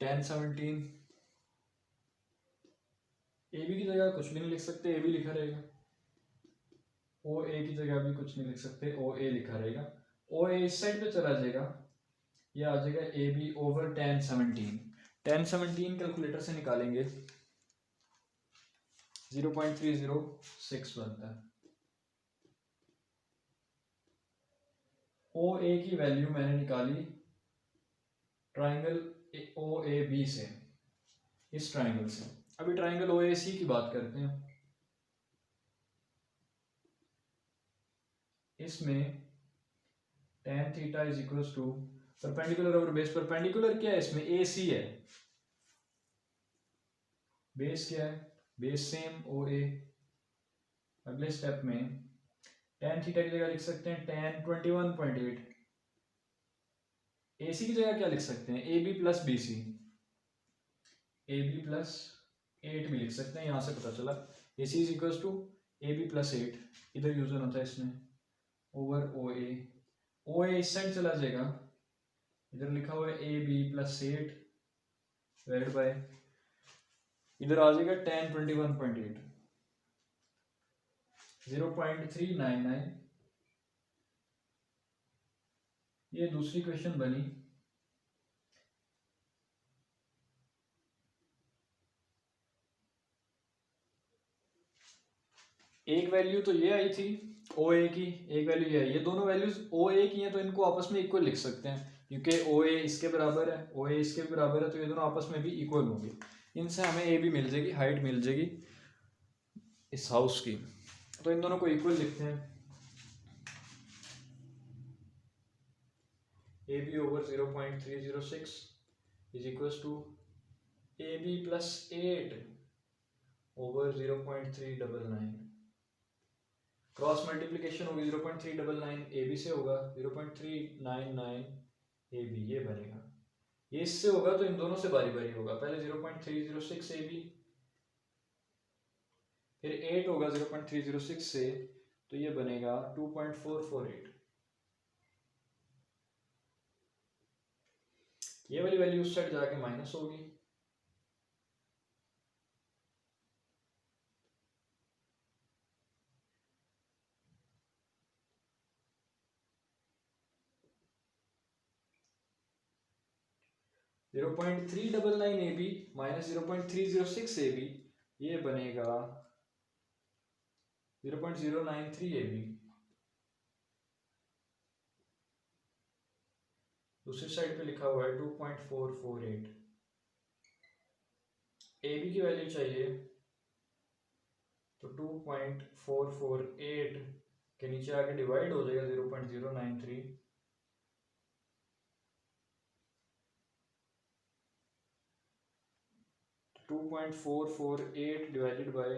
tan 17। ए बी की जगह कुछ भी नहीं लिख सकते, ए बी लिखा रहेगा। ओ ए की जगह भी कुछ नहीं लिख सकते, ओ ए लिखा रहेगा। ओ ए इस साइड पे चला जाएगा ये आ जाएगा A B over tan 17। tan 17 calculator से निकालेंगे 0.306 बनता है। ओ ए की वैल्यू मैंने निकाली ट्राइंगल ओ ए बी से, इस ट्राइंगल से। अभी ट्राइंगल ओ ए सी की बात करते हैं। इसमें tan theta is equal to perpendicular over base. Perpendicular क्या है इसमें? ए सी है। बेस क्या है? Base same O A. अगले स्टेप में tan थीटा की जगह लिख सकते हैं tan 21.8। ए सी की जगह क्या लिख सकते हैं? A B plus B C. A B plus 8 भी लिख सकते हैं, यहां से पता चला A C is equal to A B plus 8। इधर यूज होना था इसमें ओवर ओ ए। ओ ए इस साइड चला जाएगा, इधर लिखा हुआ है A B plus 8 divide by, इधर आ जाएगा tan 21.8 0.399। ये दूसरी क्वेश्चन बनी। एक वैल्यू तो ये आई थी ओ ए की, एक वैल्यू ये आई। ये दोनों वैल्यूज ओ ए की हैं तो इनको आपस में इक्वल लिख सकते हैं, क्योंकि ओ ए इसके बराबर है, ओ ए इसके बराबर है, तो ये दोनों आपस में भी इक्वल होंगे। इनसे हमें ए भी मिल जाएगी, हाइट मिल जाएगी इस हाउस की, तो इन दोनों को इक्वल लिखते हैं। A B over 0.306 is equal to A B plus 8 over 0.399। Cross multiplication होगी 0.399 ए बी से होगा 0.399 ए बी, ये बनेगा। ये इससे होगा तो इन दोनों से बारी बारी होगा। पहले 0.306 ए बी, फिर 8 होगा 0.306 से, तो ये बनेगा 2.448। ये वाली वैल्यू उस साइड जाके माइनस होगी। (0.399 A B minus 0.306 A B, ये बनेगा 0.093 ए बी। दूसरी साइड पे लिखा हुआ है 2.448। ए बी की वैल्यू चाहिए तो 2.448 के नीचे आके डिवाइड हो जाएगा 0.093। तो 2.448 डिवाइडेड बाय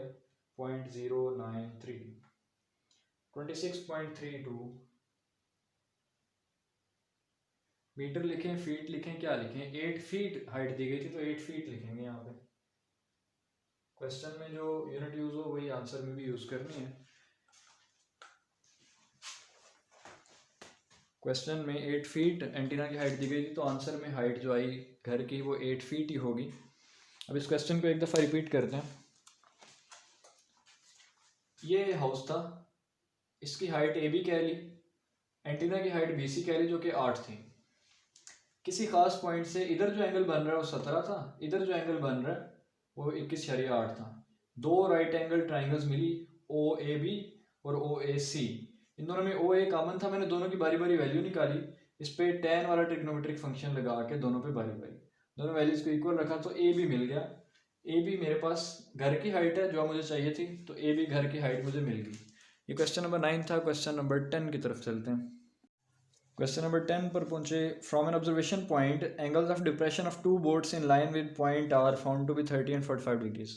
0.093 26.32 मीटर लिखें, फीट लिखें, क्या लिखें? 8 फीट हाइट दी गई थी तो 8 फीट लिखेंगे यहाँ पे। क्वेश्चन में जो यूनिट यूज हो वही आंसर में भी यूज करनी है। क्वेश्चन में 8 फीट एंटीना की हाइट दी गई थी तो आंसर में हाइट जो आई घर की वो 8 फीट ही होगी। अब इस क्वेश्चन को एक दफ़ा रिपीट करते हैं। ये हाउस था, इसकी हाइट ए बी कह ली, एंटीना की हाइट बी सी कह ली जो कि 8 थी। किसी खास पॉइंट से इधर जो एंगल बन रहा है वो 17 था, इधर जो एंगल बन रहा है वो 21.8 था। दो राइट एंगल ट्राइंगल्स मिली, ओ ए बी और ओ ए सी। इन दोनों में ओ ए कॉमन था, मैंने दोनों की बारी बारी वैल्यू निकाली, इस पे tan वाला ट्रिग्नोमेट्रिक फंक्शन लगा के दोनों पे बारी बारी दोनों वैल्यूज को इक्वल रखा तो ए बी मिल गया। ए बी मेरे पास घर की हाइट है जो मुझे चाहिए थी, तो ए बी घर की हाइट मुझे मिल गई। ये क्वेश्चन नंबर 9 था। क्वेश्चन नंबर 10 की तरफ चलते हैं। क्वेश्चन नंबर 10 पर पहुंचे। From an observation point angles of depression of two boats in line with point are found to be 30 and 45 degrees.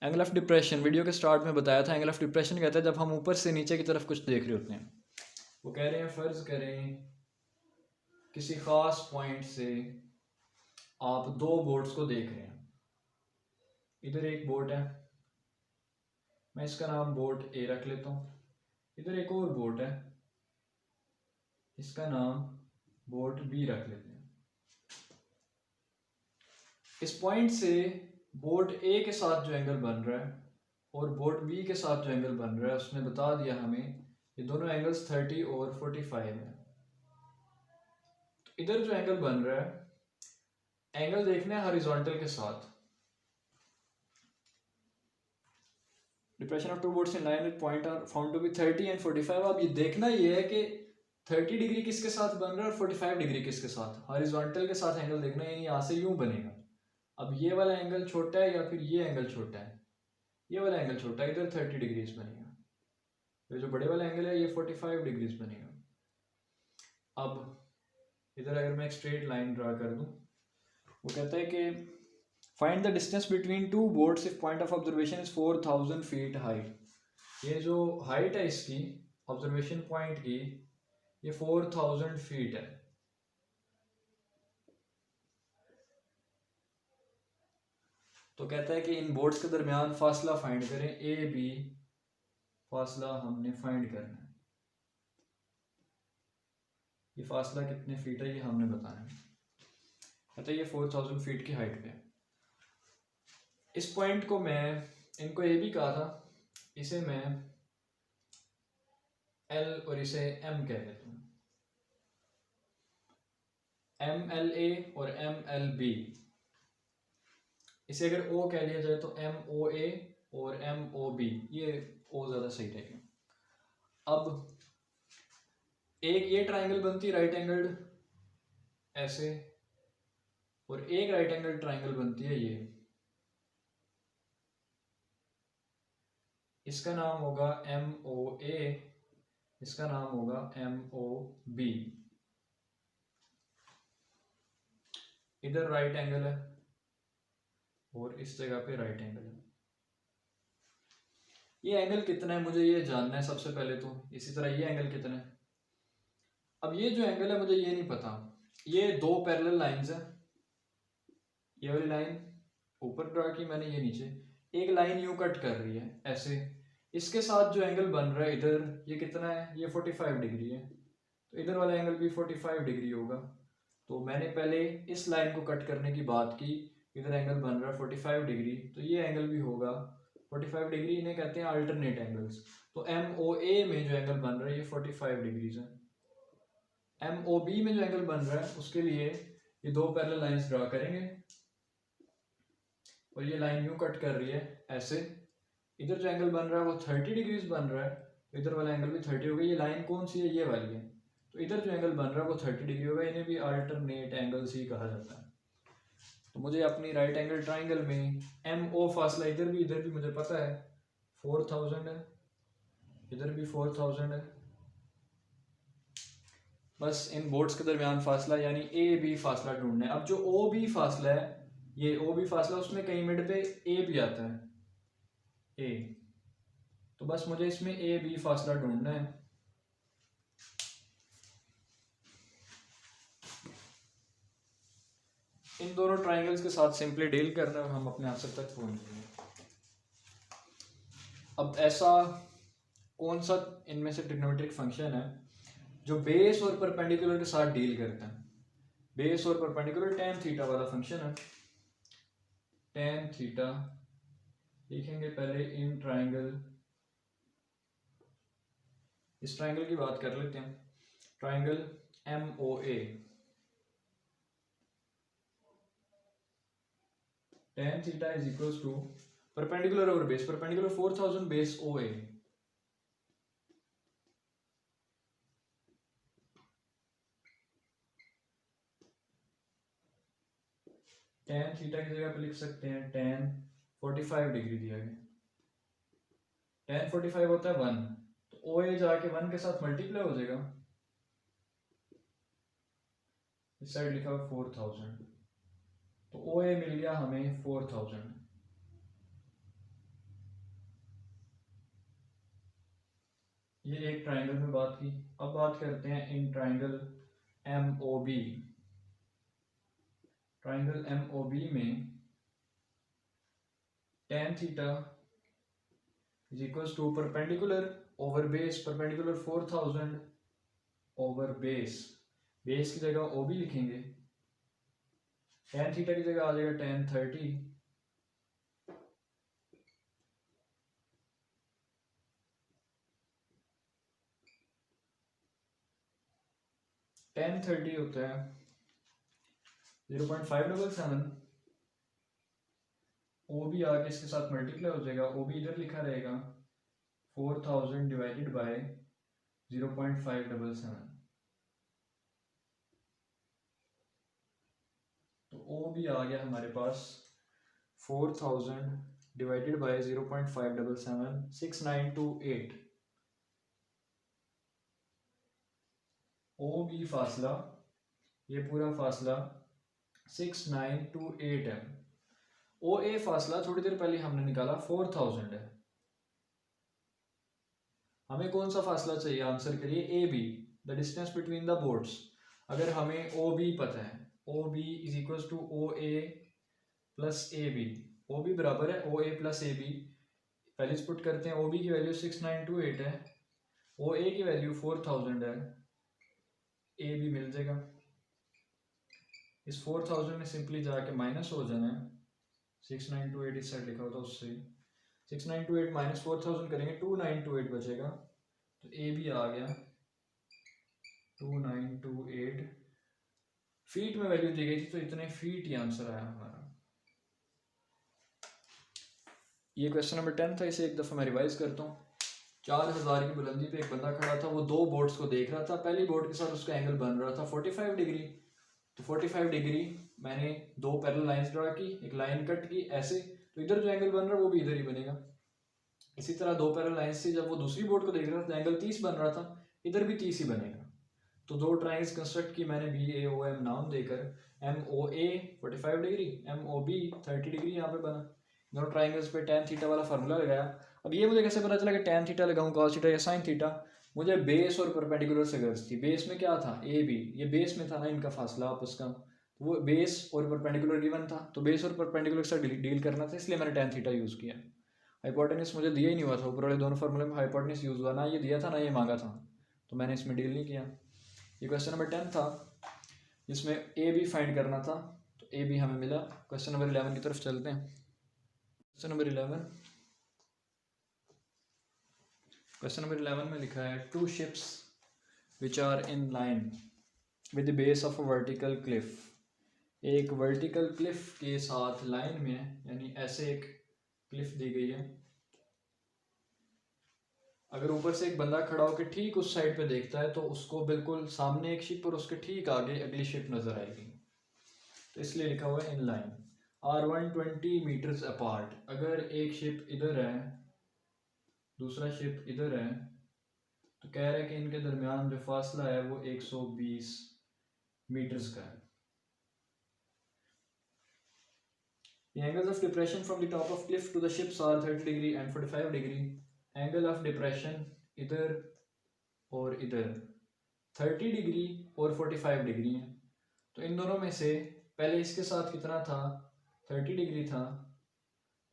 Angle of depression video के स्टार्ट में बताया था। एंगल ऑफ डिप्रेशन कहता है जब हम ऊपर से नीचे की तरफ कुछ देख रहे होते हैं। वो कह रहे हैं फर्ज करें किसी खास पॉइंट से आप दो बोट्स को देख रहे हैं। इधर एक बोट है, मैं इसका नाम बोट ए रख लेता हूँ। इधर एक और बोट है, इसका नाम बोट बी रख लेते हैं। इस पॉइंट से बोट ए के साथ जो एंगल बन रहा है और बोट बी के साथ जो एंगल बन रहा है उसने बता दिया हमें ये दोनों एंगल्स 30 और 45 है। इधर जो एंगल बन रहा है, एंगल देखना है हॉरिजॉन्टल के साथ। Depression of two boards in line with point are found to be 30 and 45। अब ये देखना ये है कि 30 डिग्री किसके साथ बन रहा है और 45 डिग्री किसके साथ। हॉरिजॉन्टल के साथ एंगल देखना है, यहाँ से यूं बनेगा। अब ये वाला एंगल छोटा है या फिर ये एंगल छोटा है? ये वाला एंगल छोटा है, इधर 30 डिग्रीज बनेगा। ये जो बड़े वाला एंगल है ये 45 डिग्रीज बनेगा। अब इधर अगर मैं एक स्ट्रेट लाइन ड्रा कर दूं, वो कहता है कि find the distance between two boards if point of observation is 4000 feet height. ये जो हाइट है इसकी ऑब्जर्वेशन पॉइंट की, ये 4000 फीट है। तो कहता है कि इन बोर्ड्स के दरमियान फासला फाइंड करें, ए बी फासला हमने फाइंड करना है। ये फासला कितने फीट है ये हमने बताना है। कहता है ये 4000 फीट की हाइट पे। इस पॉइंट को मैं इनको ए बी कहा था, इसे मैं एल और इसे एम कह देता हूँ। एम एल ए और एम एल बी। इसे अगर ओ कह लिया जाए तो एम ओ ए और एम ओ बी, ये ओ ज़्यादा सही रहेगा। अब एक ये ट्राइंगल बनती राइट एंगल्ड ऐसे, और एक राइट एंगल ट्राइंगल बनती है ये। इसका नाम होगा एम ओ ए, इसका नाम होगा एम ओ बी। इधर राइट एंगल है और इस जगह पे राइट एंगल है। ये एंगल कितना है मुझे ये जानना है सबसे पहले तो। इसी तरह ये एंगल कितना है। अब ये जो एंगल है मुझे ये नहीं पता। ये दो पैरेलल लाइंस है, ये वाली लाइन ऊपर ड्रा की मैंने, ये नीचे एक लाइन यूं कट कर रही है ऐसे। इसके साथ जो एंगल बन रहा है इधर, ये कितना है, ये 45 डिग्री है। तो इधर वाला एंगल भी 45 डिग्री होगा। तो मैंने पहले इस लाइन को कट करने की बात की, इधर एंगल बन रहा है 45 डिग्री, तो ये एंगल भी होगा 45 डिग्री। इन्हें कहते हैं अल्टरनेट एंगल्स। तो एम ओ ए में जो एंगल बन रहा है ये 45 डिग्रीज है। एम ओ बी में जो एंगल बन रहा है उसके लिए ये दो पैरेलल लाइंस ड्रा करेंगे, और ये लाइन यूं कट कर रही है ऐसे। इधर जो एंगल बन रहा है वो 30 डिग्रीज बन रहा है, तो इधर वाला एंगल भी 30 होगा। ये लाइन कौन सी है, ये वाली है। तो इधर जो एंगल बन रहा है वो 30 डिग्री होगा। इन्हें भी अल्टरनेट एंगल्स ही कहा जाता है। तो मुझे अपनी राइट एंगल ट्राइंगल में एम ओ फासला इधर भी मुझे पता है 4000 है, इधर भी 4000 है। बस इन बोर्ड्स के दरमियान फासला यानी ए बी फासला ढूंढना है। अब जो ओ बी फासला है, ये ओ बी फासला, उसमें कहीं मिड पे ए भी आता है, ए। तो बस मुझे इसमें ए बी फासला ढूंढना है। इन दोनों ट्राइंगल्स के साथ सिंपली डील करना है और हम अपने आंसर तक पहुंच जाएंगे। अब ऐसा कौन सा इनमें से ट्रिग्नोमेट्रिक फंक्शन है जो बेस और परपेंडिकुलर के साथ डील करता है? बेस और परपेंडिकुलर tan थीटा वाला फंक्शन है। tan थीटा लिखेंगे पहले इन ट्राइंगल, इस ट्राइंगल की बात कर लेते हैं, triangle M O A. tan theta is equals to perpendicular over base, perpendicular 4000 base O A. tan theta की जगह पे लिख सकते हैं tan 45 डिग्री दिया गया। tan 45 होता है 1, तो ओ ए जाके 1 के साथ मल्टीप्लाई हो जाएगा। इस साइड लिखा हुआ 4000, तो ओ ए मिल गया हमें 4000। ये एक ट्राइंगल में बात की। अब बात करते हैं इन triangle M O B. Triangle M O B में tan theta is equals to perpendicular over base, perpendicular 4000 over base. Base की जगह ओ बी लिखेंगे, tan थीटा की जगह आ जाएगा tan 30। tan 30 होता है 0.577 ओ बी आगे इसके साथ मल्टीप्लाई हो जाएगा, ओ बी इधर लिखा रहेगा 4000 डिवाइडेड बाय 0.577, तो ओ बी आ गया हमारे पास 4000 डिवाइडेड बाय 0.577 6928। ओ बी फासला, ये पूरा फासला 6928 है। ओ ए फासला थोड़ी देर पहले हमने निकाला 4000 है। हमें कौन सा फासला चाहिए आंसर के लिए? A B, the distance between the boards. अगर हमें ओ बी पता है, O B is equal to O A plus A B, O B बराबर है O A plus A B. Values put करते हैं, ओ बी की वैल्यू 6928 है, ओ ए की वैल्यू 4000 है, ए बी मिल जाएगा। इस 4000 में सिंपली जाके माइनस हो जाना है, 6928 इस साइड लिखा होता उससे 6928 माइनस 4000 करेंगे 2928 बचेगा, तो ए बी आ गया 2928 फीट में वैल्यू दी गई थी, तो इतने फीट ही आंसर आया हमारा। ये क्वेश्चन नंबर 10 था, इसे एक दफ़ा मैं रिवाइज करता हूँ। 4000 की बुलंदी पे एक बंदा खड़ा था, वो दो बोर्ड्स को देख रहा था। पहली बोर्ड के साथ उसका एंगल बन रहा था 45 डिग्री, तो 45 डिग्री मैंने दो पैरेलल लाइंस ड्रा की, एक लाइन कट की ऐसे, तो इधर जो एंगल बन रहा है वो भी इधर ही बनेगा। इसी तरह दो पैरेलल लाइंस से जब वो दूसरी बोर्ड को देख रहा था, एंगल 30 बन रहा था, इधर भी 30 ही बनेगा। तो दो ट्राइंगल्स कंस्ट्रक्ट की मैंने बी ए ओ एम नाम देकर, M O A 45 degree, M O B 30 degree यहाँ पे बना। दोनों ट्राइंगल्स पे tan थीटा वाला फार्मूला लगाया। अब ये मुझे कैसे पता चला कि tan थीटा लगाऊं, cos थीटा या sin थीटा? मुझे बेस और परपेंडिकुलर से गर्ज थी। बेस में क्या था? ए बी, ये बेस में था ना इनका फासला आपस का, वो बेस और परपेंडिकुलर गिवन था, तो बेस और परपेंडिकुलर से डील करना था, इसलिए मैंने tan थीटा यूज़ किया। हाइपोटेनस मुझे दिया ही नहीं हुआ था, ऊपर वाले दोनों फार्मूले में हाइपोटेनस यूज़ हुआ, ना ये दिया था ना ये मांगा था, तो मैंने इसमें डील नहीं किया। ये क्वेश्चन नंबर 10 था, जिसमें ए बी फाइंड करना था, तो ए बी हमें मिला। क्वेश्चन नंबर 11 की तरफ चलते हैं। क्वेश्चन नंबर 11 में लिखा है, two ships which are in line with the base of a vertical cliff. एक वर्टिकल क्लिफ के साथ लाइन में, यानी ऐसे एक क्लिफ दी गई है। अगर ऊपर से एक बंदा खड़ा होकर ठीक उस साइड पे देखता है, तो उसको बिल्कुल सामने एक शिप और उसके ठीक आगे अगली शिप नजर आएगी, तो इसलिए लिखा हुआ है in line are 120 metres apart. अगर एक शिप इधर है, दूसरा शिप इधर है, तो कह रहा है कि इनके दरमियान जो फासला है वो 120 मीटर्स का है। The angles of depression from the top of cliff to the ships are 30 degree and 45 degree. Angle of depression इधर और इधर 30 डिग्री और 45 डिग्री है। तो इन दोनों में से पहले इसके साथ कितना था? 30 डिग्री था,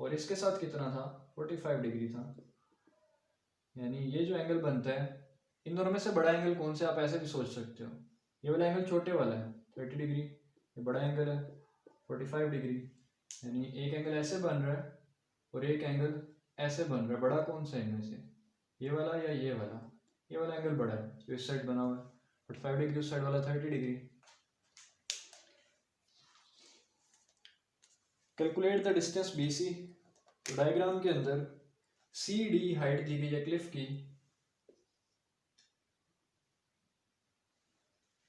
और इसके साथ कितना था? 45 डिग्री था। यानी ये जो एंगल बनता है, इन दोनों में से बड़ा एंगल कौन सा? आप ऐसे भी सोच सकते हो, ये वाला एंगल छोटे वाला है 30 डिग्री, ये बड़ा एंगल है 45 डिग्री। यानी एक एंगल ऐसे बन रहा है और एक एंगल ऐसे बन रहा है। बड़ा कौन सा है इनमें से, ये वाला या ये वाला? ये वाला एंगल बड़ा है, जो इस साइड बना हुआ है 45 डिग्री, उस साइड वाला 30 degree. Calculate the distance B C. तो डायग्राम के अंदर सी डी हाइट दी गई है क्लिफ की।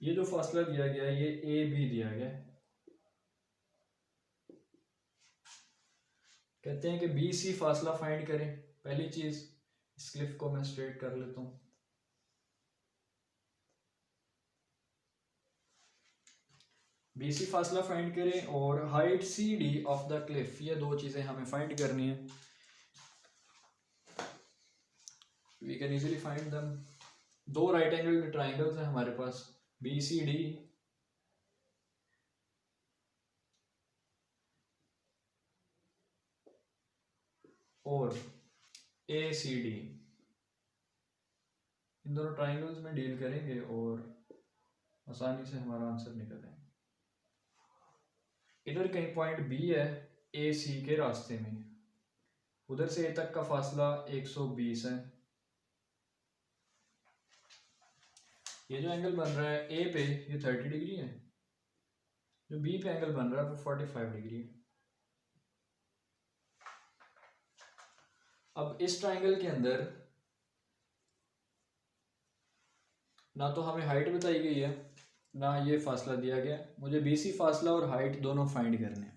ये जो फासला दिया गया है ये ए बी दिया गया है। कहते हैं कि बी सी फासला फाइंड करें। पहली चीज, इस क्लिफ को मैं स्ट्रेट कर लेता हूं। बी सी फासला फाइंड करें और height C D of the cliff, ये दो चीजें हमें फाइंड करनी है। We can easily find them. दो राइट एंगल ट्राइंगल्स हैं हमारे पास, बी सी डी, और ए सी डी। इन दोनों ट्राइंगल्स में डील करेंगे और आसानी से हमारा आंसर निकल आएगा। इधर कहीं पॉइंट बी है ए सी के रास्ते में, उधर से ए तक का फासला 120 है। ये जो एंगल बन रहा है ए पे, ये 30 डिग्री है, जो बी पे एंगल बन रहा है वो 45 डिग्री है। अब इस ट्राइंगल के अंदर ना तो हमें हाइट बताई गई है ना ये फासला दिया गया, मुझे बीसी फासला और हाइट दोनों फाइंड करने हैं।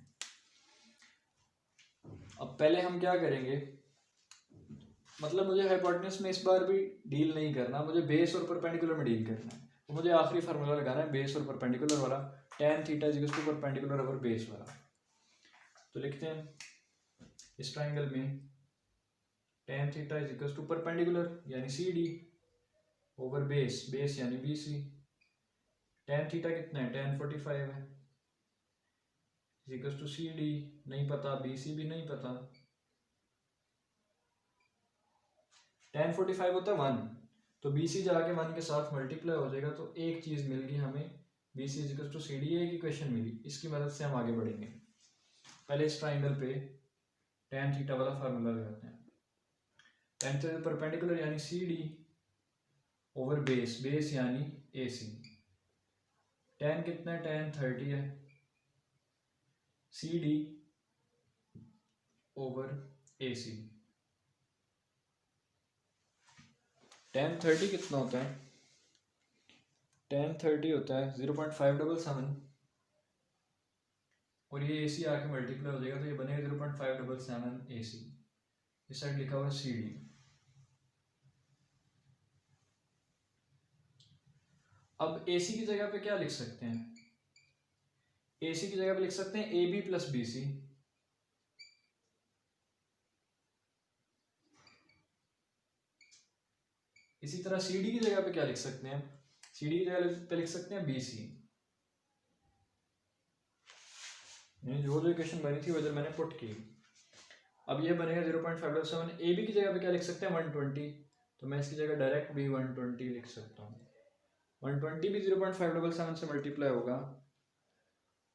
अब पहले हम क्या करेंगे, मतलब मुझे हाइपोटेनस में इस बार भी डील नहीं करना, मुझे बेस और परपेंडिकुलर में डील करना है। तो मुझे आखिरी फार्मूला लगाना है बेस और परपेंडिकुलर वाला, tan theta is equal to perpendicular over base वाला। तो लिखते हैं इस ट्राइंगल में tan theta is equal to perpendicular यानी C D over base, base यानी बी सी। tan थीटा कितना है, tan 45 है, is equal to C D नहीं पता, बी सी भी नहीं पता। tan 45 होता है 1, तो बी सी जाके 1 के साथ मल्टीप्लाई हो जाएगा, तो एक चीज़ मिल गई हमें, B C is equal to C D, एक इक्वेशन मिली। इसकी मदद से हम आगे बढ़ेंगे। पहले इस ट्राइंगल पे tan थीटा वाला फार्मूला लगाते हैं। tan थीटा परपेंडिकुलर यानी C D over base, base यानी ए सी। tan कितना है, tan 30 है, C D over A C. tan 30 कितना होता है, tan 30 होता है 0.577 और ये ए सी आके मल्टीप्लाई हो जाएगा तो ये बनेगा 0.577 ए सी। इस साइड लिखा हुआ है सी डी। अब ए सी की जगह पे क्या लिख सकते हैं, ए सी की जगह पे लिख सकते हैं A B plus B C. इसी तरह सी डी की जगह पे क्या लिख सकते हैं, सी डी की जगह पे लिख सकते हैं बी सी। जो जो इक्वेशन बनी थी वजह मैंने पुट की। अब ये बनेगा 0.577। ए बी की जगह पे क्या लिख सकते हैं 120, तो मैं इसकी जगह डायरेक्ट भी 120 लिख सकता हूँ। 120 भी 0.577 से मल्टीप्लाई होगा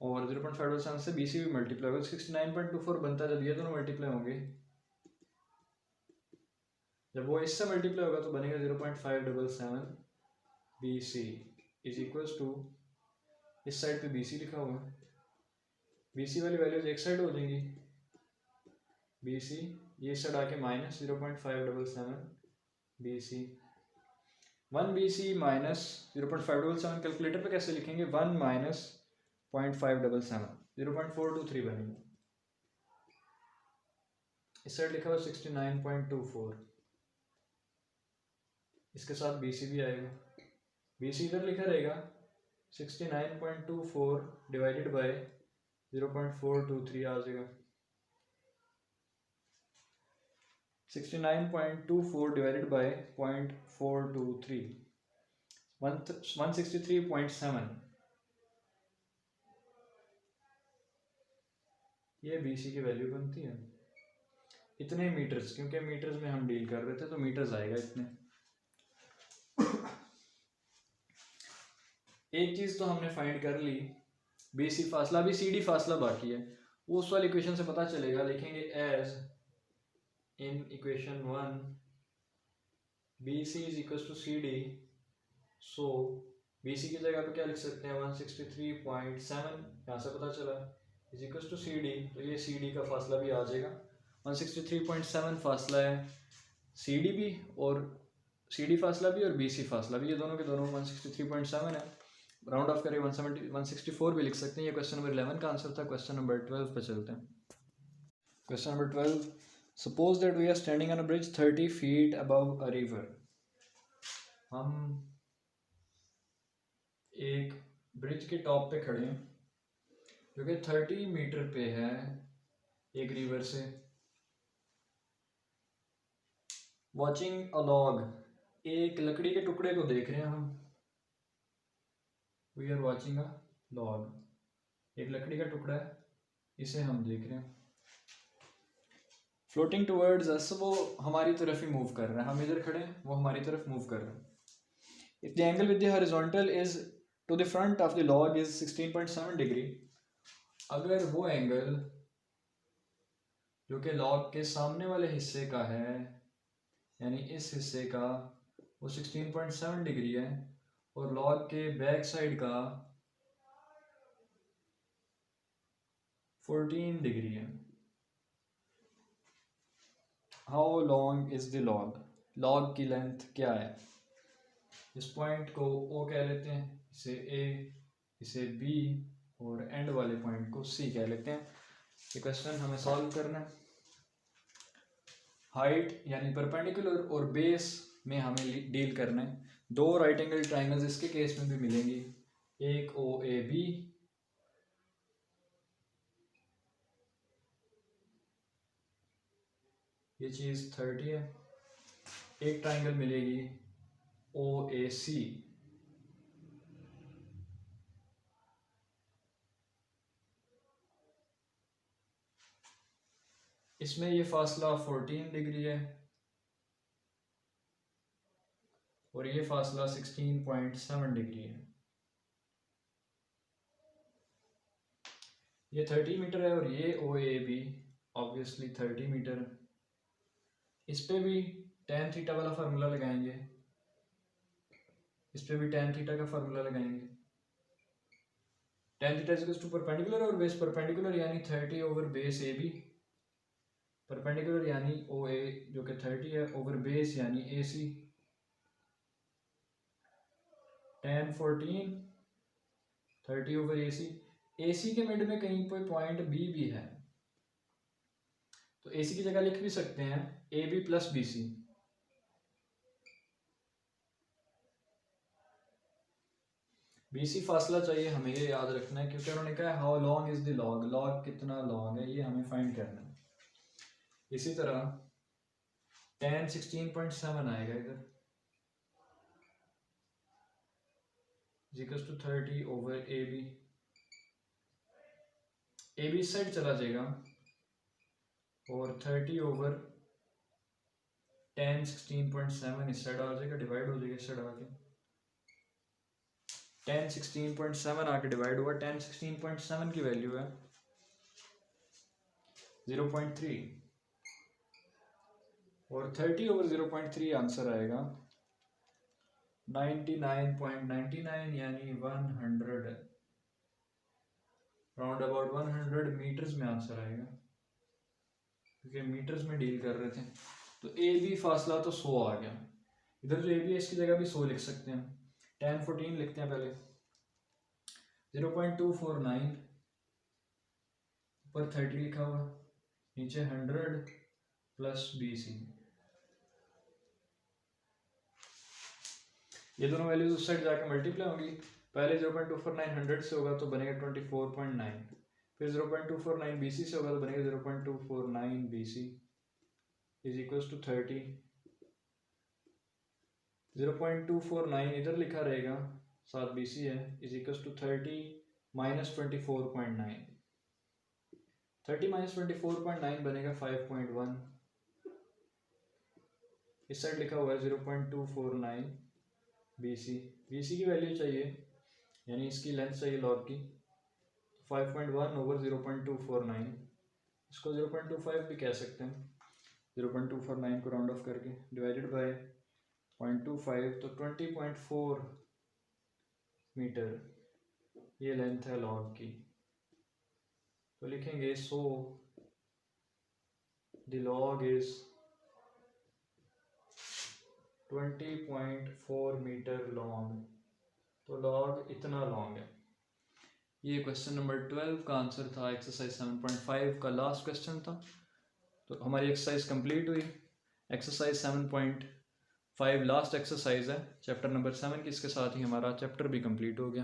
और 0.577 से बी सी भी मल्टीप्लाई होगा, 69.24 बनता है। जब ये दोनों मल्टीप्लाई होंगे, जब वो इससे मल्टीप्लाई होगा तो बनेगा 0.577 B C is equals to, इस साइड पे बी सी लिखा हुआ है, बी सी वाली वैल्यूज एक साइड हो जाएंगी, बी सी ये साइड आके minus 0.577 B C. 1 B C minus 0.577 calculator पे कैसे लिखेंगे, 1 माइनस 0.577 0.423 बनेगा। इस साइड लिखा हुआ 69.24, इसके साथ बी सी भी आएगा, बी सी इधर लिखा रहेगा 69.24 डिवाइडेड बाय 0.423 आ जाएगा। 69.24 डिवाइडेड बाय 0.423 163.7, ये बी सी की वैल्यू बनती है। इतने मीटर्स, क्योंकि मीटर्स में हम डील कर रहे थे तो मीटर्स आएगा इतने। एक चीज तो हमने फाइंड कर ली, बी सी फासला, भी सी डी फासला बाकी है, वो उस वाली इक्वेशन से पता चलेगा। लिखेंगे as in equation 1 B C is equal to C D, so B C की जगह पे क्या लिख सकते हैं 163.7, यहाँ से पता चला, is equal to C D, तो ये सी डी का फासला भी आ जाएगा। 163.7 फासला है सी डी भी, और सी डी फासला भी और बी सी फासला भी, ये दोनों के दोनों 163.7 है। राउंड ऑफ करें 164 भी लिख सकते हैं। ये क्वेश्चन नंबर 11 का आंसर था। क्वेश्चन नंबर 12 पे चलते हैं। Question number 12, suppose that we are standing on a bridge 30 feet above a river. हम एक ब्रिज के टॉप पे खड़े हैं जो कि 30 मीटर पे है एक रिवर से। वॉचिंग अ लॉग, एक लकड़ी के टुकड़े को देख रहे हैं हम। We are watching a log, एक लकड़ी का टुकड़ा है, इसे हम देख रहे हैं। फ्लोटिंग टुवर्ड्स अस, वो हमारी तरफ ही मूव कर रहा है, हम इधर खड़े हैं, वो हमारी तरफ मूव कर रहे हैं। If the angle with the horizontal is to the front of the log is 16.7 degree, अगर वो एंगल जो कि लॉग के सामने वाले हिस्से का है, यानी इस हिस्से का, वो 16.7 डिग्री है, और लॉग के बैक साइड का 14 डिग्री है। How long is the log, log की लेंथ क्या है। इस पॉइंट को O कह लेते हैं, इसे A, इसे B और एंड वाले पॉइंट को C कह लेते हैं। ये क्वेश्चन हमें सॉल्व करना है। हाइट यानी परपेंडिकुलर और बेस में हमें डील करना है। दो राइट एंगल ट्राइंगल्स इसके केस में भी मिलेंगी, एक OAB ये चीज़ 30 है, एक ट्राइंगल मिलेगी OAC इसमें ये फासला 14 डिग्री है और ये फासला 16.7 डिग्री है। ये 30 मीटर है और ये OAB ऑब्वियसली 30 मीटर। इस पे भी tan थीटा वाला फार्मूला लगाएंगे, इस पे भी tan थीटा का फार्मूला लगाएंगे। tan theta equals to perpendicular और बेस परपेंडिकुलर यानी 30 ओवर बेस AB, परपेंडिकुलर यानी OA जो कि 30 है ओवर बेस यानी AC। tan 14 30 ओवर AC के मिड में कहीं पर पॉइंट B भी है तो AC की जगह लिख भी सकते हैं AB प्लस BC। BC फासला चाहिए, हमें ये याद रखना है क्योंकि उन्होंने कहा how long is the log, log कितना लॉन्ग है ये हमें फाइंड करना है। इसी तरह tan 16.7 आएगा इधर इक्वल्स टू 30 ओवर AB इस साइड चला जाएगा और 30 ओवर tan 16.7 इस साइड आ जाएगा, डिवाइड हो जाएगा इस साइड आके। tan 16.7 आके डिवाइड हुआ, tan 16.7 की वैल्यू है 0.3 और 30 ओवर 0.3 आंसर आएगा 99.99 यानी 100, राउंड अबाउट 100 मीटर्स में आंसर आएगा क्योंकि मीटर्स में डील कर रहे थे। तो AB फासला तो 100 आ गया, इधर जो AB है इसकी जगह भी 100 लिख सकते हैं। tan 14 लिखते हैं पहले 0.249 ऊपर 30 लिखा हुआ नीचे 100 प्लस BC। ये दोनों वैल्यूज उस साइड जाके मल्टीप्लाई होंगी। पहले 0.249 100 से होगा तो बनेगा 24.9, फिर 0.249 BC से होगा तो बनेगा 0.249 BC इज इक्वल्स टू 30। 0.249 इधर लिखा रहेगा, साथ BC है, is equals to 30 minus 24.9। 30 minus 24.9 बनेगा 5.1। इस साइड लिखा हुआ है 0.249 BC की वैल्यू चाहिए यानी इसकी लेंथ चाहिए लॉग की, 5.1 ओवर 0.249, इसको 0.25 भी कह सकते हैं। 0.249 को राउंड ऑफ करके डिवाइडेड बाय 0.25 तो 20.4 मीटर ये लेंथ है लॉग की। तो लिखेंगे so the log is 20.4 metre long, तो लॉग इतना लॉन्ग है। ये क्वेश्चन नंबर 12 का आंसर था, एक्सरसाइज 7.5 का लास्ट क्वेश्चन था। तो हमारी एक्सरसाइज कंप्लीट हुई। एक्सरसाइज 7.5 लास्ट एक्सरसाइज है चैप्टर नंबर 7 की, इसके साथ ही हमारा चैप्टर भी कंप्लीट हो गया।